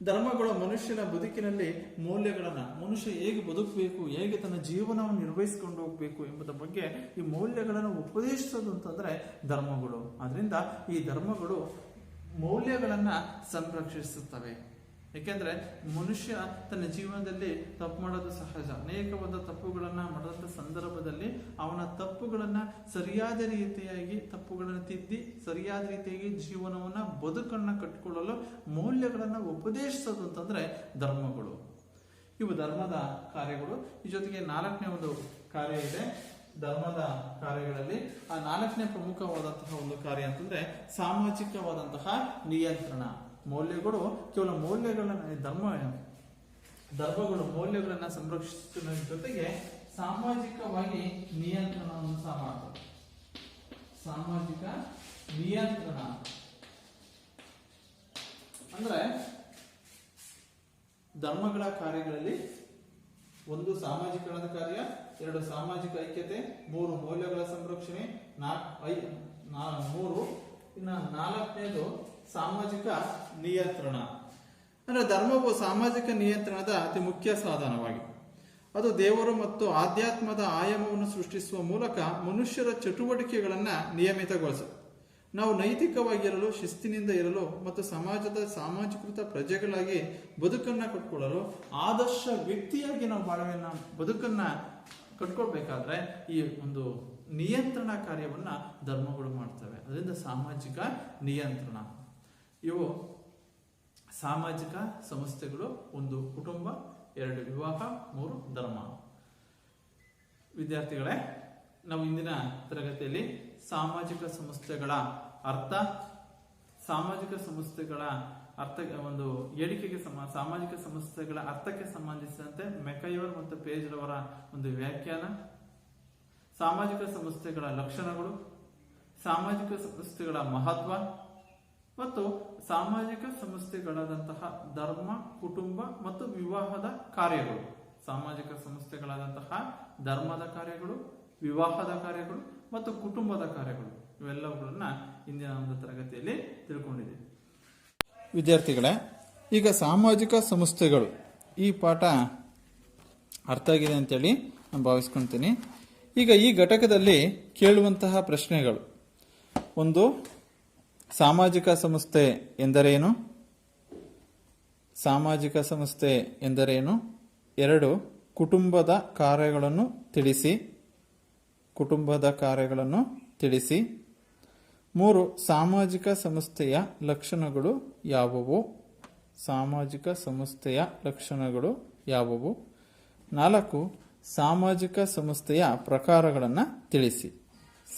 ಧರ್ಮಗಳು ಮನುಷ್ಯನ ಬದುಕಿನಲ್ಲಿ ಮೌಲ್ಯಗಳನ್ನ, ಮನುಷ್ಯ ಹೇಗೆ ಬದುಕಬೇಕು, ಹೇಗೆ ತನ್ನ ಜೀವನವನ್ನು ನಿರ್ವಹಿಸಿಕೊಂಡು ಹೋಗ್ಬೇಕು ಎಂಬುದರ ಬಗ್ಗೆ ಈ ಮೌಲ್ಯಗಳನ್ನು ಉಪದೇಶಿಸೋದು ಅಂತಂದ್ರೆ ಧರ್ಮಗಳು. ಆದ್ರಿಂದ ಈ ಧರ್ಮಗಳು ಮೌಲ್ಯಗಳನ್ನ ಸಂರಕ್ಷಿಸುತ್ತವೆ. ಏಕೆಂದ್ರೆ ಮನುಷ್ಯ ತನ್ನ ಜೀವನದಲ್ಲಿ ತಪ್ಪು ಮಾಡೋದು ಸಹಜ. ಅನೇಕವಾದ ತಪ್ಪುಗಳನ್ನ ಮಾಡಿದಂಥ ಸಂದರ್ಭದಲ್ಲಿ ಅವನ ತಪ್ಪುಗಳನ್ನ ಸರಿಯಾದ ರೀತಿಯಾಗಿ ತಪ್ಪುಗಳನ್ನು ತಿದ್ದಿ ಸರಿಯಾದ ರೀತಿಯಾಗಿ ಜೀವನವನ್ನ ಬದುಕನ್ನ ಕಟ್ಟಿಕೊಳ್ಳಲು ಮೌಲ್ಯಗಳನ್ನ ಉಪದೇಶಿಸೋದು ಅಂತಂದ್ರೆ ಧರ್ಮಗಳು. ಇವು ಧರ್ಮದ ಕಾರ್ಯಗಳು. ಈ ಜೊತೆಗೆ 4ನೇ ಒಂದು ಕಾರ್ಯ ಇದೆ ಧರ್ಮದ ಕಾರ್ಯಗಳಲ್ಲಿ. ಆ 4ನೇ ಪ್ರಮುಖವಾದಂತಹ ಒಂದು ಕಾರ್ಯ ಅಂತಂದ್ರೆ ಸಾಮಾಜಿಕವಾದಂತಹ ನಿಯಂತ್ರಣ. ಮೌಲ್ಯಗಳು ಕೇವಲ ಮೌಲ್ಯಗಳನ್ನ ಧರ್ಮಗಳು ಮೌಲ್ಯಗಳನ್ನ ಸಂರಕ್ಷಿಸುವ ಜೊತೆಗೆ ಸಾಮಾಜಿಕವಾಗಿ ನಿಯಂತ್ರಣವನ್ನು ಸಹ ಮಾಡ್ತವೆ. ಸಾಮಾಜಿಕ ನಿಯಂತ್ರಣ ಅಂದ್ರೆ ಧರ್ಮಗಳ ಕಾರ್ಯಗಳಲ್ಲಿ 1 ಸಾಮಾಜಿಕರಣದ ಕಾರ್ಯ, 2 ಸಾಮಾಜಿಕ ಐಕ್ಯತೆ, 3 ಮೌಲ್ಯಗಳ ಸಂರಕ್ಷಣೆ, 3 ಇನ್ನು 4ನೇದು ಸಾಮಾಜಿಕ ನಿಯಂತ್ರಣ. ಅಂದ್ರೆ ಧರ್ಮವು ಸಾಮಾಜಿಕ ನಿಯಂತ್ರಣದ ಅತಿ ಮುಖ್ಯ ಸಾಧನವಾಗಿದೆ. ಅದು ದೇವರು ಮತ್ತು ಆಧ್ಯಾತ್ಮದ ಆಯಾಮವನ್ನು ಸೃಷ್ಟಿಸುವ ಮೂಲಕ ಮನುಷ್ಯರ ಚಟುವಟಿಕೆಗಳನ್ನ ನಿಯಮಿತಗೊಳಿಸುತ್ತೆ. ನಾವು ನೈತಿಕವಾಗಿರಲು, ಶಿಸ್ತಿನಿಂದ ಇರಲು ಮತ್ತು ಸಮಾಜದ ಸಾಮಾಜಿಕೃತ ಪ್ರಜೆಗಳಾಗಿ ಬದುಕನ್ನ ಕಟ್ಕೊಳ್ಳಲು, ಆದರ್ಶ ವ್ಯಕ್ತಿಯಾಗಿ ನಾವು ಬದುಕನ್ನ ಕಟ್ಕೊಳ್ಬೇಕಾದ್ರೆ ಈ ಒಂದು ನಿಯಂತ್ರಣ ಕಾರ್ಯವನ್ನ ಧರ್ಮಗಳು ಮಾಡ್ತವೆ. ಅದರಿಂದ ಸಾಮಾಜಿಕ ನಿಯಂತ್ರಣ. ಇವು ಸಾಮಾಜಿಕ ಸಂಸ್ಥೆಗಳು: 1 ಕುಟುಂಬ, 2 ವಿವಾಹ, 3 ಧರ್ಮ. ವಿದ್ಯಾರ್ಥಿಗಳೇ, ನಾವು ಇಂದಿನ ತರಗತಿಯಲ್ಲಿ ಸಾಮಾಜಿಕ ಸಂಸ್ಥೆಗಳ ಅರ್ಥ, ಸಾಮಾಜಿಕ ಸಂಸ್ಥೆಗಳ ಒಂದು ಹೇಳಿಕೆಗೆ ಸಾಮಾಜಿಕ ಸಂಸ್ಥೆಗಳ ಅರ್ಥಕ್ಕೆ ಸಂಬಂಧಿಸಿದಂತೆ ಮೆಕೈವರ್ ಮತ್ತು ಪೇಜ್ ರವರ ಒಂದು ವ್ಯಾಖ್ಯಾನ, ಸಾಮಾಜಿಕ ಸಂಸ್ಥೆಗಳ ಲಕ್ಷಣಗಳು, ಸಾಮಾಜಿಕ ಸಂಸ್ಥೆಗಳ ಮಹತ್ವ ಮತ್ತು ಸಾಮಾಜಿಕ ಸಂಸ್ಥೆಗಳಾದಂತಹ ಧರ್ಮ, ಕುಟುಂಬ ಮತ್ತು ವಿವಾಹದ ಕಾರ್ಯಗಳು. ಸಾಮಾಜಿಕ ಸಂಸ್ಥೆಗಳಾದಂತಹ ಧರ್ಮದ ಕಾರ್ಯಗಳು, ವಿವಾಹದ ಕಾರ್ಯಗಳು ಮತ್ತು ಕುಟುಂಬದ ಕಾರ್ಯಗಳು ಇವೆಲ್ಲವುಗಳನ್ನ ಇಂದಿನ ಒಂದು ತರಗತಿಯಲ್ಲಿ ತಿಳ್ಕೊಂಡಿದ್ದೀವಿ. ವಿದ್ಯಾರ್ಥಿಗಳೇ, ಈಗ ಸಾಮಾಜಿಕ ಸಂಸ್ಥೆಗಳು ಈ ಪಾಠ ಅರ್ಥ ಆಗಿದೆ ಅಂತೇಳಿ ನಾನು ಭಾವಿಸ್ಕೊಳ್ತೀನಿ. ಈಗ ಈ ಘಟಕದಲ್ಲಿ ಕೇಳುವಂತಹ ಪ್ರಶ್ನೆಗಳು: 1, ಸಾಮಾಜಿಕ ಸಂಸ್ಥೆ ಎಂದರೇನು? ಸಾಮಾಜಿಕ ಸಂಸ್ಥೆ ಎಂದರೇನು? 2, ಕುಟುಂಬದ ಕಾರ್ಯಗಳನ್ನು ತಿಳಿಸಿ. ಕುಟುಂಬದ ಕಾರ್ಯಗಳನ್ನು ತಿಳಿಸಿ. 3, ಸಾಮಾಜಿಕ ಸಂಸ್ಥೆಯ ಲಕ್ಷಣಗಳು ಯಾವುವು? ಸಾಮಾಜಿಕ ಸಂಸ್ಥೆಯ ಲಕ್ಷಣಗಳು ಯಾವುವು? 4, ಸಾಮಾಜಿಕ ಸಂಸ್ಥೆಯ ಪ್ರಕಾರಗಳನ್ನು ತಿಳಿಸಿ.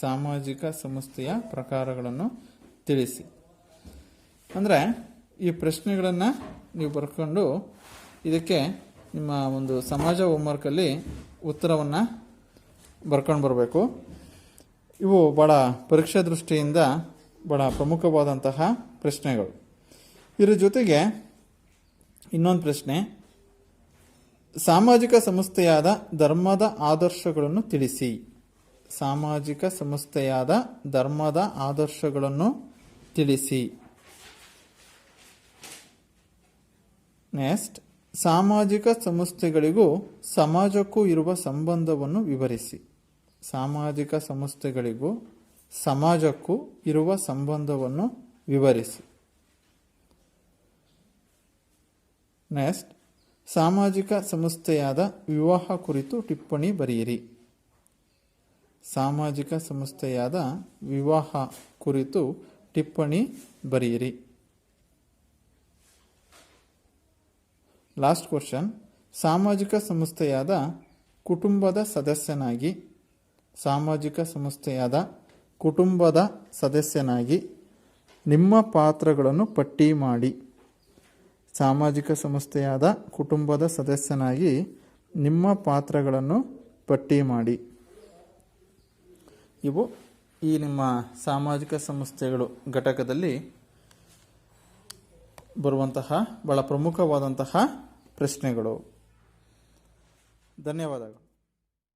ಸಾಮಾಜಿಕ ಸಂಸ್ಥೆಯ ಪ್ರಕಾರಗಳನ್ನು ತಿಳಿಸಿ. ಅಂದರೆ ಈ ಪ್ರಶ್ನೆಗಳನ್ನು ನೀವು ಬರ್ಕೊಂಡು ಇದಕ್ಕೆ ನಿಮ್ಮ ಒಂದು ಸಮಾಜ ಹೋಮ್ವರ್ಕಲ್ಲಿ ಉತ್ತರವನ್ನು ಬರ್ಕೊಂಡು ಬರಬೇಕು. ಇವು ಭಾಳ ಪರೀಕ್ಷಾ ದೃಷ್ಟಿಯಿಂದ ಭಾಳ ಪ್ರಮುಖವಾದಂತಹ ಪ್ರಶ್ನೆಗಳು. ಇದರ ಜೊತೆಗೆ ಇನ್ನೊಂದು ಪ್ರಶ್ನೆ: ಸಾಮಾಜಿಕ ಸಂಸ್ಥೆಯಾದ ಧರ್ಮದ ಆದರ್ಶಗಳನ್ನು ತಿಳಿಸಿ. ಸಾಮಾಜಿಕ ಸಂಸ್ಥೆಯಾದ ಧರ್ಮದ ಆದರ್ಶಗಳನ್ನು ತಿಳಿಸಿ. ನೆಕ್ಸ್ಟ್, ಸಾಮಾಜಿಕ ಸಂಸ್ಥೆಗಳಿಗೂ ಸಮಾಜಕ್ಕೂ ಇರುವ ಸಂಬಂಧವನ್ನು ವಿವರಿಸಿ. ಸಾಮಾಜಿಕ ಸಂಸ್ಥೆಗಳಿಗೂ ಸಮಾಜಕ್ಕೂ ಇರುವ ಸಂಬಂಧವನ್ನು ವಿವರಿಸಿ. ನೆಕ್ಸ್ಟ್, ಸಾಮಾಜಿಕ ಸಂಸ್ಥೆಯಾದ ವಿವಾಹ ಕುರಿತು ಟಿಪ್ಪಣಿ ಬರೆಯಿರಿ. ಸಾಮಾಜಿಕ ಸಂಸ್ಥೆಯಾದ ವಿವಾಹ ಕುರಿತು ಟಿಪ್ಪಣಿ ಬರೆಯಿರಿ. Last question. ಸಾಮಾಜಿಕ ಸಂಸ್ಥೆಯಾದ ಕುಟುಂಬದ ಸದಸ್ಯನಾಗಿ ನಿಮ್ಮ ಪಾತ್ರಗಳನ್ನು ಪಟ್ಟಿ ಮಾಡಿ. ಸಾಮಾಜಿಕ ಸಂಸ್ಥೆಯಾದ ಕುಟುಂಬದ ಸದಸ್ಯನಾಗಿ ನಿಮ್ಮ ಪಾತ್ರಗಳನ್ನು ಪಟ್ಟಿ ಮಾಡಿ. ಇವು ಈ ನಿಮ್ಮ ಸಾಮಾಜಿಕ ಸಂಸ್ಥೆಗಳು ಘಟಕದಲ್ಲಿ ಬರುವಂತಹ ಬಹಳ ಪ್ರಮುಖವಾದಂತಹ ಪ್ರಶ್ನೆಗಳು. ಧನ್ಯವಾದಗಳು.